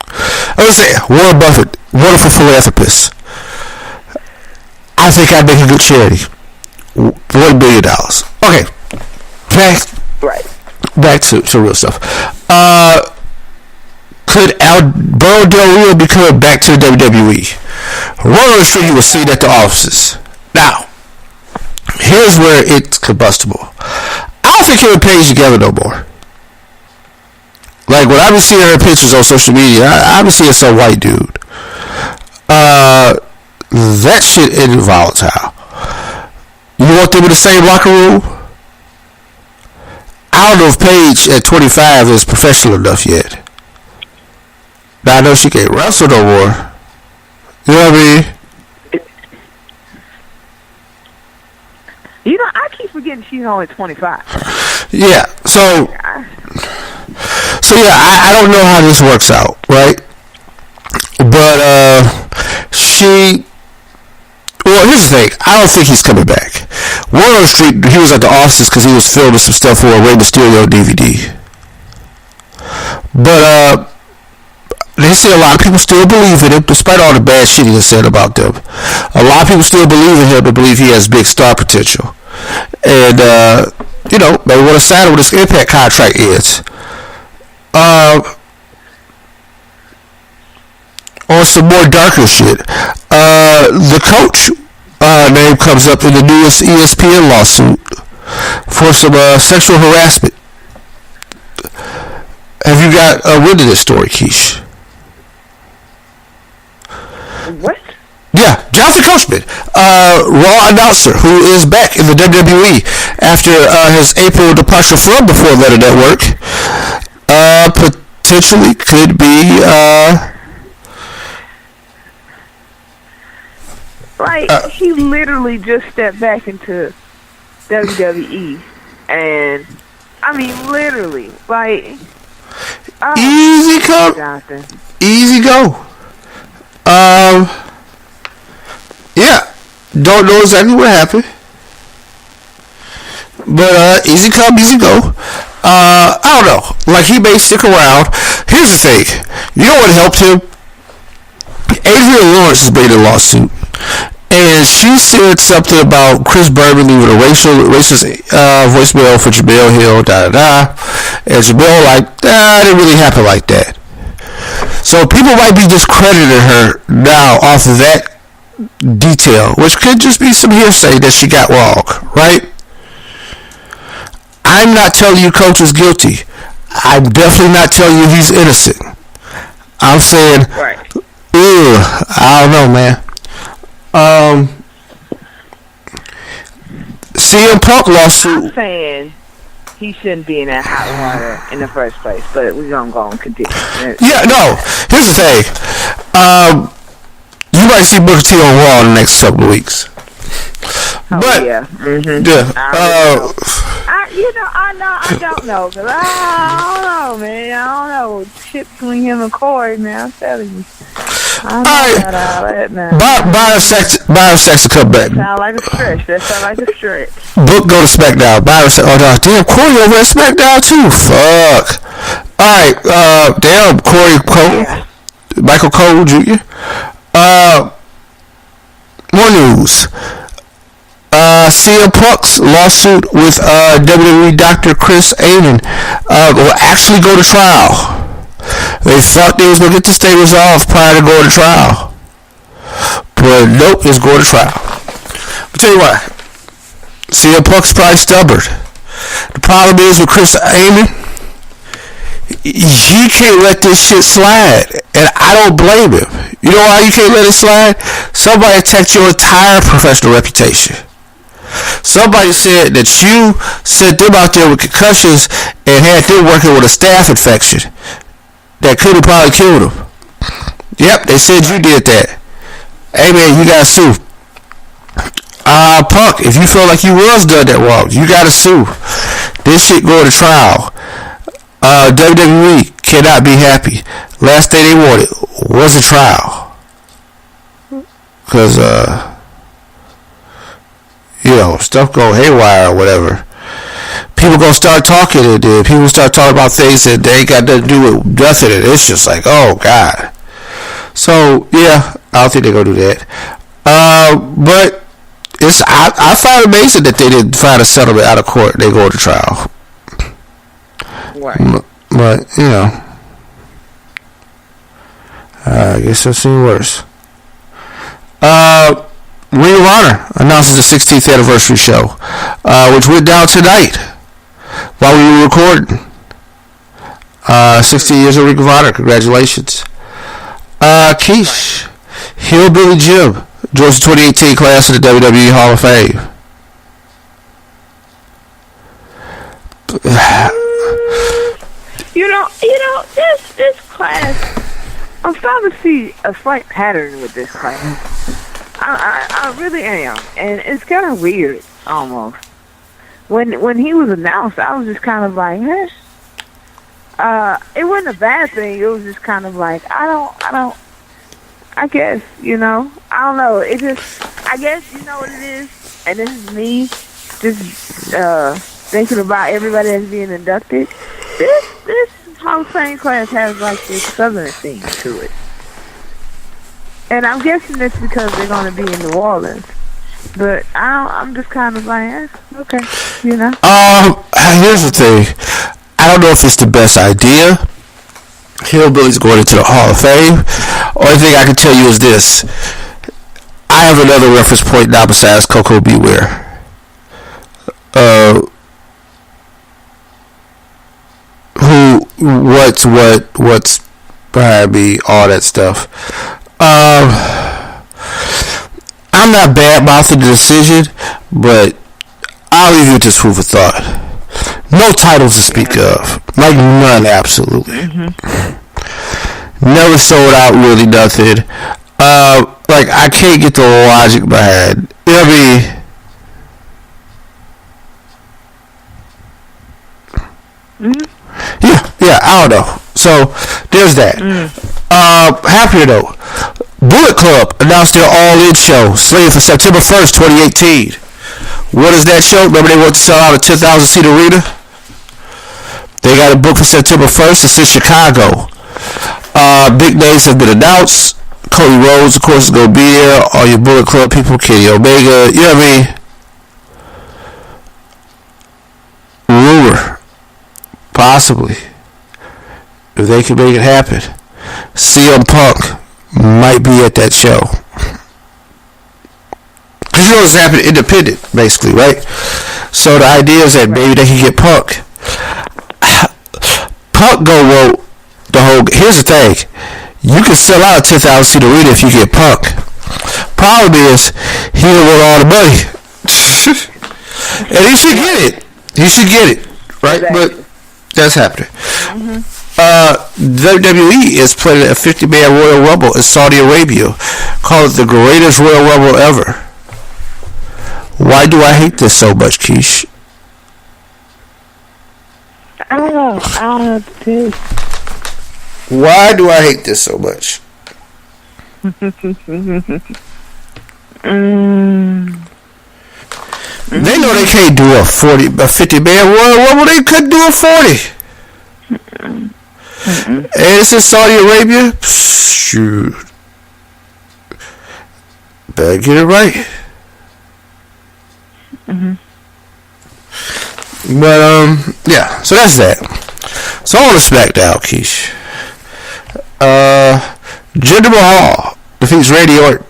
I was saying, Warren Buffett, wonderful philanthropist. I think I'd make a good charity. $1 billion. Okay. Back to real stuff. Could Alberto Del Rio be coming back to the WWE? Roller Street was seen at the offices. Now, here's where it's combustible. I don't think him and Paige together no more. Like, when I've been seeing her pictures on social media, I've been seeing some white dude. That shit isn't volatile. You want them in the same locker room? I don't know if Paige at 25 is professional enough yet. Now, I know she can't wrestle no more. You know what I mean? You know, I keep forgetting she's only 25. Yeah, so yeah, I don't know how this works out, right? But well, here's the thing. I don't think he's coming back. Word on the street, he was at the offices because he was filming some stuff for a Rey Mysterio DVD. But they say a lot of people still believe in him, despite all the bad shit he has said about them. A lot of people still believe in him and believe he has big star potential. And, you know, they want to sign him when his Impact contract ends. On some more darker shit, the coach name comes up in the newest ESPN lawsuit for some sexual harassment. Have you got a wind of this story, Keish? What? Yeah, Jonathan Coachman, Raw announcer, who is back in the WWE after his April departure from Before Letter Network, potentially could be like, he literally just stepped back into WWE, and I mean, literally, like, easy come, Jonathan. Easy go. Yeah, don't know exactly what happened, but easy come, easy go. I don't know. Like, he may stick around. Here's the thing. You know what helped him? Adrian Lawrence is bringing a lawsuit, and she said something about Chris Berman leaving a racist voicemail for Jamel Hill, and Jamel like, it didn't really happen like that. So people might be discrediting her now off of that detail, which could just be some hearsay that she got wrong, right? I'm not telling you Coach is guilty. I'm definitely not telling you he's innocent. I'm saying, right. I don't know, man. CM Punk lawsuit. I'm saying he shouldn't be in that hot water in the first place, but we're going to go and continue. Yeah, no. Here's the thing. You might see Booker T on Raw in the next couple of weeks. Oh, but, yeah. Mm-hmm. Yeah. I don't know. Cause I don't know, man. I don't know. Shit between him and Corey, man. I'm telling you. I don't know about all that, man. Biosex to come back. That sound like a stretch. Book go to SmackDown. Biosex. Oh, no. Damn, Corey over at SmackDown, too. Fuck. Alright. Damn, Corey Cole. Yeah. Michael Cole Jr. More news. CM Punk's lawsuit with WWE Dr. Chris Amann will actually go to trial. They thought they was going to get this thing resolved prior to going to trial. But nope, it's going to trial. I'll tell you what. CM Punk's probably stubborn. The problem is with Chris Amann, he can't let this shit slide. And I don't blame him. You know why you can't let it slide? Somebody attacked your entire professional reputation. Somebody said that you sent them out there with concussions and had them working with a staph infection that could have probably killed them. Yep, they said you did that. Hey man, you gotta sue. Punk, if you feel like you was done that wrong, you gotta sue. This shit going to trial. WWE cannot be happy. Last thing they wanted was a trial. Cause you know, stuff go haywire or whatever. People gonna start talking, and then people start talking about things that they ain't got nothing to do with nothing, and it's just like, oh god. So yeah, I don't think they're gonna do that. But it's I find it amazing that they didn't find a settlement out of court. They go to trial. Right. But you know, I guess I've seen worse. Ring of Honor announces the 16th anniversary show, which went down tonight. while we were recording. 16 years of Ring of Honor. Congratulations. Keish, Hillbilly Jim joins the 2018 class of the WWE Hall of Fame. This class, I'm starting to see a slight pattern with this class. I really am, and it's kind of weird almost. When he was announced, I was just kind of like, eh. It wasn't a bad thing. It was just kind of like, I guess, I don't know. It just, I guess, you know what it is? And this is me just thinking about everybody that's being inducted. This Hall of Fame class has like this Southern theme to it. And I'm guessing it's because they're going to be in New Orleans. But I'm just kind of like, okay, Here's the thing. I don't know if it's the best idea. Hillbilly's going into the Hall of Fame. Only thing I can tell you is this. I have another reference point now besides Coco Beware. What's behind me, all that stuff. I'm not bad-mouthing the decision, but I'll leave you with this food for thought. No titles to speak of. Like, none, absolutely. Never sold out, really nothing. Like, I can't get the logic behind. You know what I mean? Yeah, I don't know. So, there's that. Happier though. Bullet Club announced their all-in show, slated for September 1st, 2018. What is that show? Remember they want to sell out a 10,000-seat arena? They got a book for September 1st. It's in Chicago. Big names have been announced. Cody Rhodes, of course, is going to be there. All your Bullet Club people, Kenny Omega, you know what I mean? Rumor. Possibly. If they can make it happen. CM Punk might be at that show. Because you know what's happening independent, basically, right? So the idea is that maybe they can get Punk. Punk go wrote the whole... Here's the thing. You can sell out a 10,000-seat arena if you get Punk. Problem is, he don't want all the money. And he should get it. He should get it, right? Exactly. But that's happening. WWE is planning a 50-man Royal Rumble in Saudi Arabia. Call it the greatest Royal Rumble ever. Why do I hate this so much, Keish? I don't know what to do. Why do I hate this so much? They know they can't do a 50-man Royal Rumble. They couldn't do a 40. And it's in Saudi Arabia. Shoot. Better get it right. But, yeah. So that's that. So on to SmackDown, Keish. Jinder Mahal defeats Randy Orton.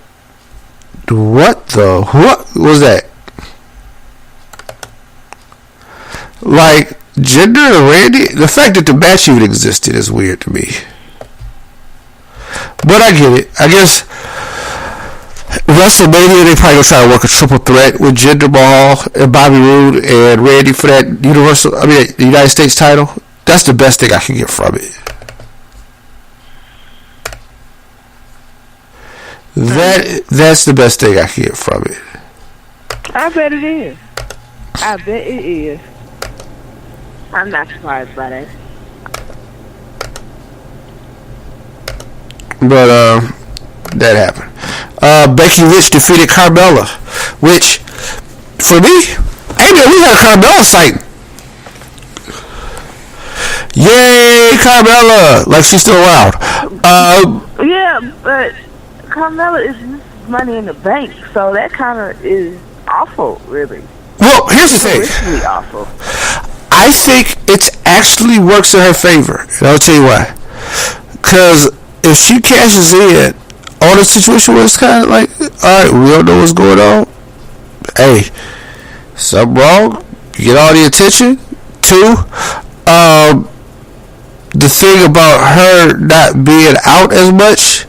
What was that? Like, Jinder and Randy, the fact that the match even existed is weird to me. But I get it. I guess WrestleMania, they probably gonna try to work a triple threat with Jinder Mahal and Bobby Roode and Randy for that the United States title. That's the best thing I can get from it. That's the best thing I can get from it. I bet it is. I bet it is. I'm not surprised by that. But that happened. Becky Lynch defeated Carmella, which for me, hey man, we had a Carmella sighting. Yay, Carmella! Like she's still around. Yeah, but Carmella is Money in the Bank, so that kind of is awful, really. Well, here's the thing. It's really awful. I think it actually works in her favor, and I'll tell you why. Because if she cashes in on a situation where it's kind of like, alright, we don't know what's going on. Hey, something wrong? You get all the attention? too. The thing about her not being out as much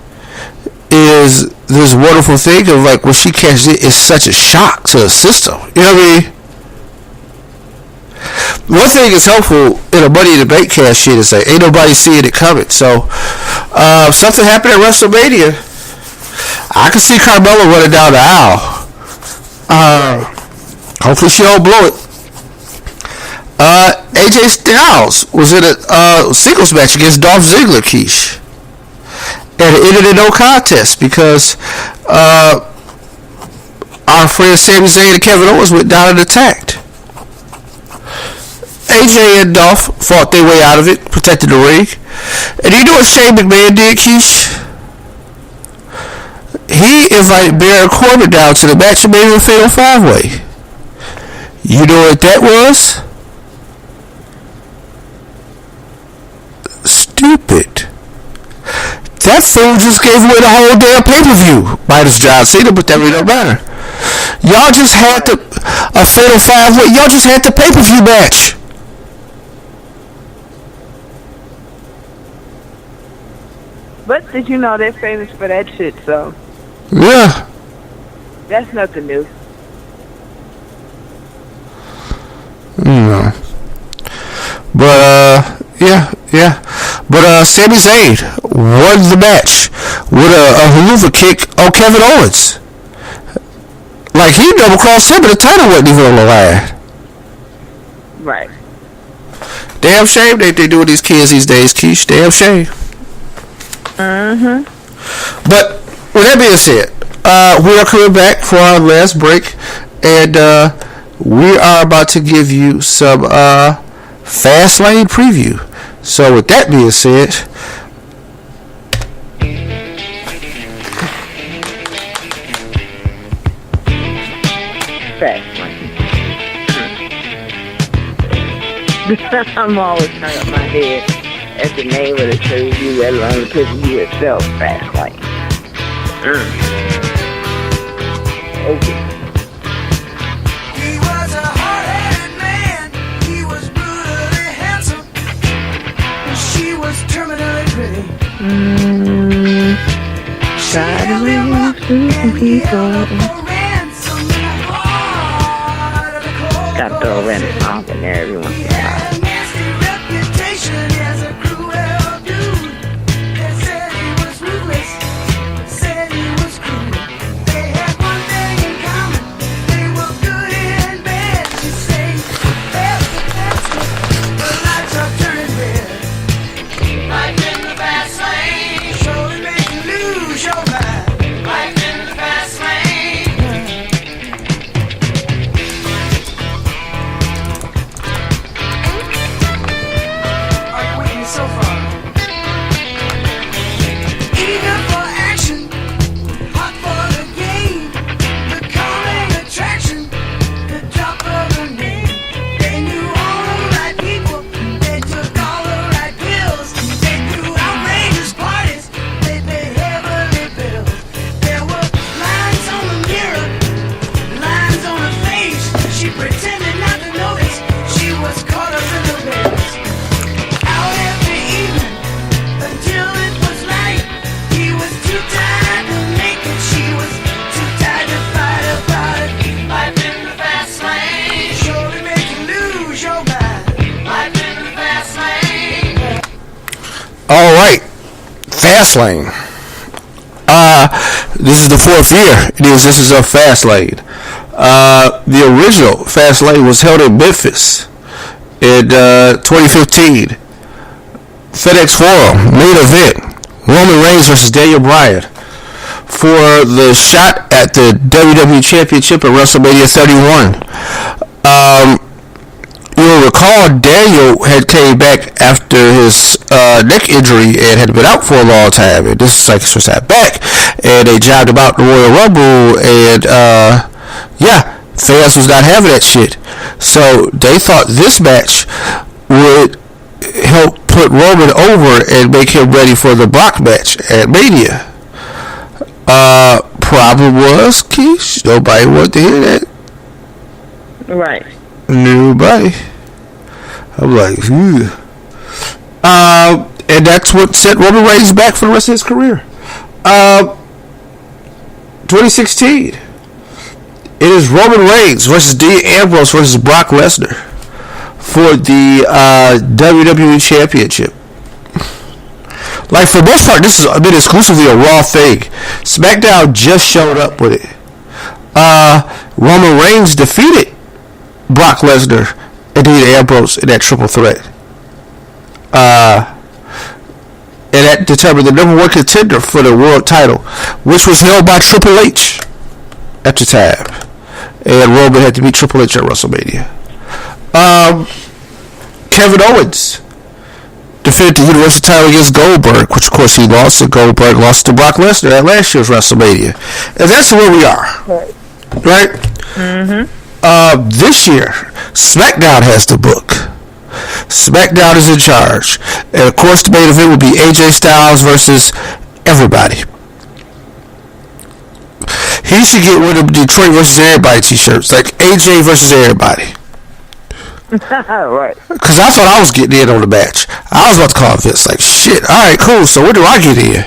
is this wonderful thing of like when she catches it, it's such a shock to the system. You know what I mean? One thing is helpful in a Money in the Bank cash shit is like ain't nobody seeing it coming. So something happened at WrestleMania. I can see Carmella running down the aisle. Hopefully she don't blow it. AJ Styles was in a singles match against Dolph Ziggler, Keish. And it ended in no contest because our friends Sami Zayn and Kevin Owens went down and attacked. AJ and Dolph fought their way out of it, protected the ring. And you know what Shane McMahon did, Keish? He invited Baron Corbin down to the match and made it a fatal 5-way. You know what that was? Stupid. That fool just gave away the whole damn pay-per-view. Minus John Cena, but that really don't matter. Y'all just had a fatal 5-way. Y'all just had the pay-per-view match. But did you know they're famous for that shit, so... Yeah. That's nothing new. But, yeah. But, Sami Zayn won the match with a haluva kick on Kevin Owens. Like, he double-crossed him, but the title wasn't even on the line. Right. Damn shame they doing these kids these days, Keish. Damn shame. But, with that being said, we are coming back for our last break, and we are about to give you some Fastlane preview. So with that being said, Fastlane. I'm always turning up my head at the name of the pay-per-view, let alone the pay-per-view itself, Fastlane. Okay. He was a hard-headed man. He was brutally handsome. She was terminally pretty. Try to win some people. Gotta throw a random song in there every once in a while. Alright, Fastlane. This is the 4th year. This is a Fastlane. The original Fastlane was held in Memphis in 2015. FedEx Forum, main event. Roman Reigns versus Daniel Bryan for the shot at the WWE Championship at WrestleMania 31. You'll recall Daniel had came back after his neck injury and had been out for a long time. And this is like his first time back. And they jobbed him out in the Royal Rumble. And, fans was not having that shit. So they thought this match would help put Roman over and make him ready for the Brock match at Mania. Problem was, Keish, nobody wanted to hear that. Right. Nobody. I'm like, ew. And that's what set Roman Reigns back for the rest of his career. 2016. It is Roman Reigns versus Dean Ambrose versus Brock Lesnar for the WWE Championship. Like, for the most part, this has been exclusively a Raw thing. SmackDown just showed up with it. Roman Reigns defeated Brock Lesnar and Dean Ambrose in that triple threat. And that determined the number one contender for the world title, which was held by Triple H at the time. And Roman had to beat Triple H at WrestleMania. Kevin Owens defended the Universal title against Goldberg, which of course he lost, and Goldberg lost to Brock Lesnar at last year's WrestleMania. And that's where we are. Right? Mm-hmm. This year, SmackDown has the book. SmackDown is in charge. And of course the main event will be AJ Styles versus everybody. He should get one of the Detroit versus everybody t-shirts. Like AJ versus everybody. Right. Because I thought I was getting in on the match. I was about to call Vince like, shit, alright, cool, so where do I get in?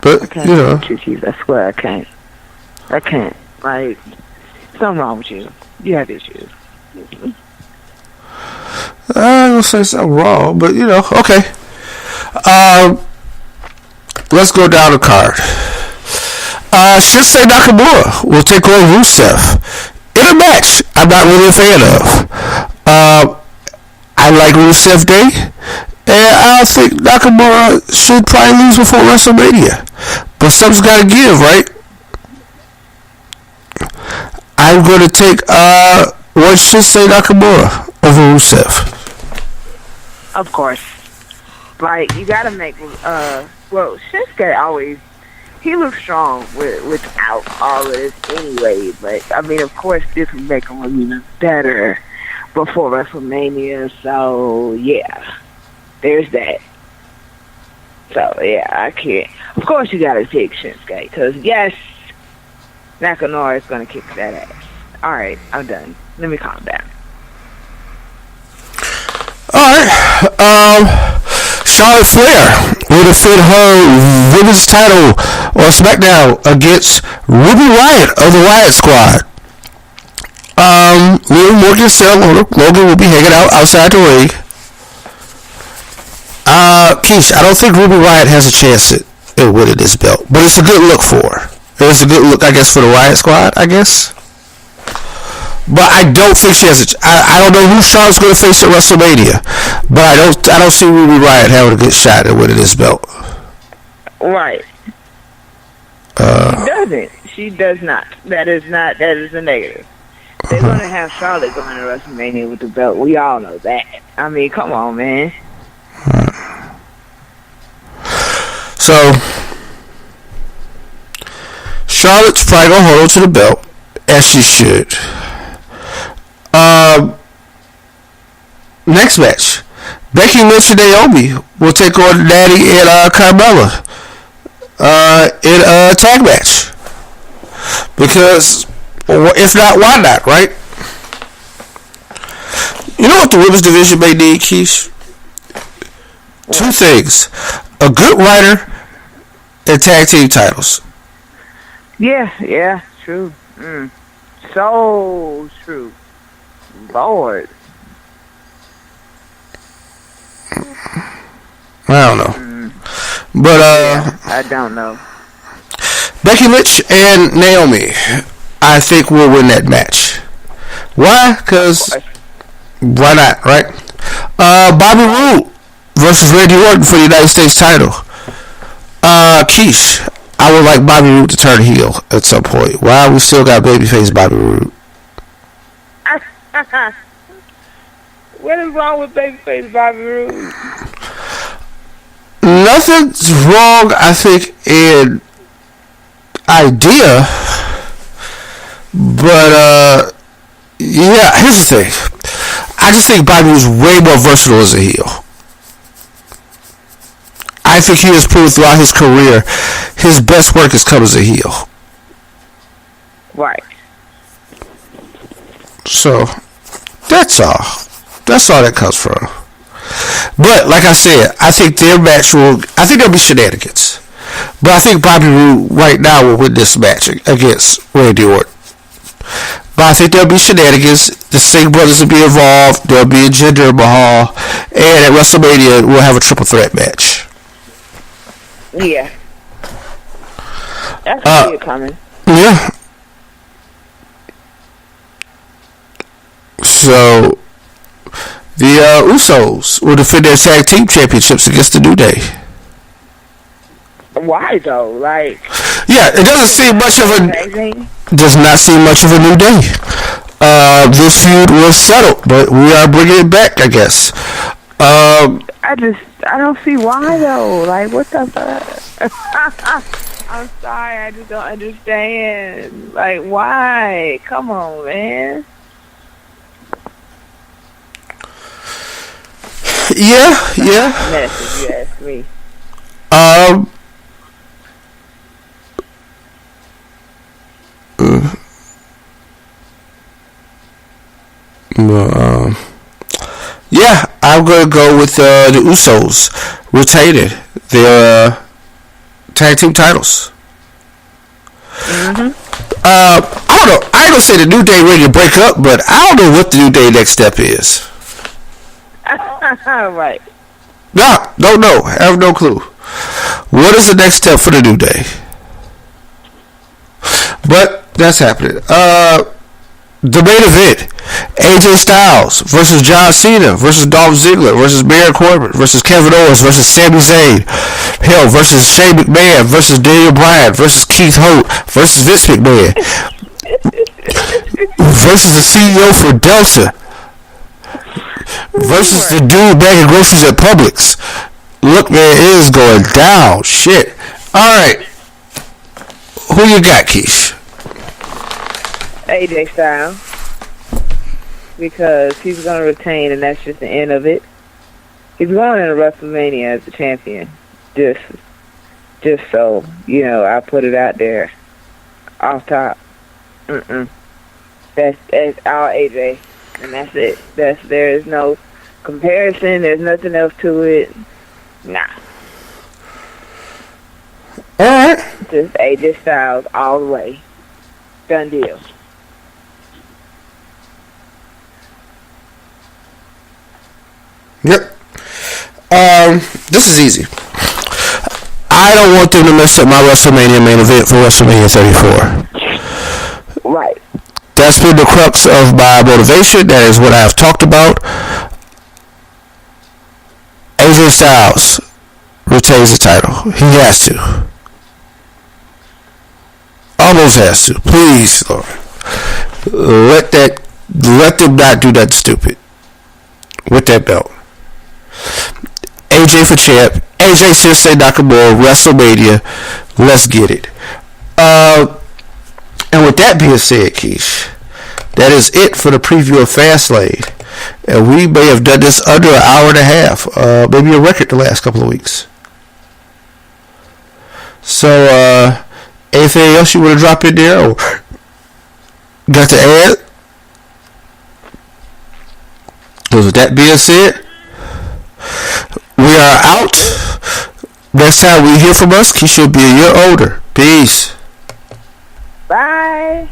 But, I can't you know. Chief, I swear I can't. I can't. Like, something wrong with you. You have issues. I don't say something wrong, but, you know, okay. Let's go down the card. Shinsuke Nakamura will take on Rusev in a match I'm not really a fan of. I like Rusev Day, and I think Nakamura should probably lose before WrestleMania. But something's got to give, right? I'm going to take one Shinsuke Nakamura over Rusev. Of course. Like, you got to make... well, Shinsuke always... He looks strong without all of this anyway. But, I mean, of course, this would make him even better before WrestleMania. So, yeah. There's that. So, yeah, I can't. Of course, you got to take Shinsuke. Because, yes, Nakamura is going to kick that ass. All right, I'm done. Let me calm down. All right. Charlotte Flair will defend her women's title on SmackDown against Ruby Riott of the Riott Squad. Liv Morgan and Sarah Logan will be hanging out outside the ring. Keish, I don't think Ruby Riott has a chance at winning this belt, but it's a good look for her. It's a good look, I guess, for the Riott Squad, I guess. But I don't think she has I don't know who Charlotte's going to face at WrestleMania, but I don't see Ruby Riott having a good shot at winning this belt. Right. She doesn't. She does not. That is a negative. They're going to have Charlotte going to WrestleMania with the belt. We all know that. I mean, come on, man. So, Charlotte's probably going to hold on to the belt, as she should. Next match, Becky Lynch and Naomi will take on Natty and Carmella in a tag match. Because, if not, why not, right? You know what the women's division may need, Keish? Two things. A good writer and tag team titles. Yeah, true. So true. Lord. I don't know. But, I don't know. Becky Lynch and Naomi, I think, will win that match. Why? Because, why not, right? Bobby Roode versus Randy Orton for the United States title. Keish, I would like Bobby Roode to turn heel at some point. Why we still got babyface Bobby Roode? What is wrong with babyface Bobby Roode? Nothing's wrong, I think, in idea. But, yeah, here's the thing. I just think Bobby was way more versatile as a heel. I think he has proved throughout his career his best work has come as a heel. Right. So that's all. That's all that comes from. But like I said, I think their match will. I think there'll be shenanigans. But I think Bobby Roode right now will win this match against Randy Orton. But I think there'll be shenanigans. The Singh brothers will be involved. There'll be a Jinder Mahal, and at WrestleMania we'll have a triple threat match. Yeah, that's what you're coming. Yeah. So the Usos will defend their tag team championships against the New Day. Why though? Like, yeah, it doesn't seem much of a. Does not seem much of a New Day. This feud was settled, but we are bringing it back, I guess. I don't see why though. Like, what the fuck? I'm sorry, I just don't understand. Like, why? Come on, man. Yeah. Mess, if you ask me. Yeah, I'm gonna go with the Usos retaining their tag team titles. I don't know. I ain't gonna say the New Day ready to break up, but I don't know what the New Day next step is. Right. Nah, don't know. I have no clue. What is the next step for the New Day? But that's happening. The main event: AJ Styles versus John Cena versus Dolph Ziggler versus Baron Corbin versus Kevin Owens versus Sami Zayn, hell, versus Shane McMahon versus Daniel Bryan versus Keith Holt versus Vince McMahon versus the CEO for Delta versus the dude bagging groceries at Publix. Look, man, it is going down. Shit. All right, who you got, Keish? AJ Styles, because he's going to retain, and that's just the end of it. He's going into WrestleMania as the champion. Just so you know, I put it out there, off top. That's all AJ, and that's it. There is no comparison. There's nothing else to it. Nah. All right. Just AJ Styles all the way. Done deal. Yep. This is easy. I don't want them to mess up my WrestleMania main event for WrestleMania 34. Right. That's been the crux of my motivation. That is what I have talked about. AJ Styles retains the title. He has to. Almost has to. Please, Lord. Let them not do that stupid with that belt. AJ for champ. AJ Sensei Nakamura, WrestleMania. Let's get it. And with that being said, Keish, that is it for the preview of Fastlane. And we may have done this under an hour and a half. Maybe a record the last couple of weeks. So, anything else you want to drop in there? Or got to add? With that being said, we are out. Next time we hear from us, Keisha will be a year older. Peace. Bye.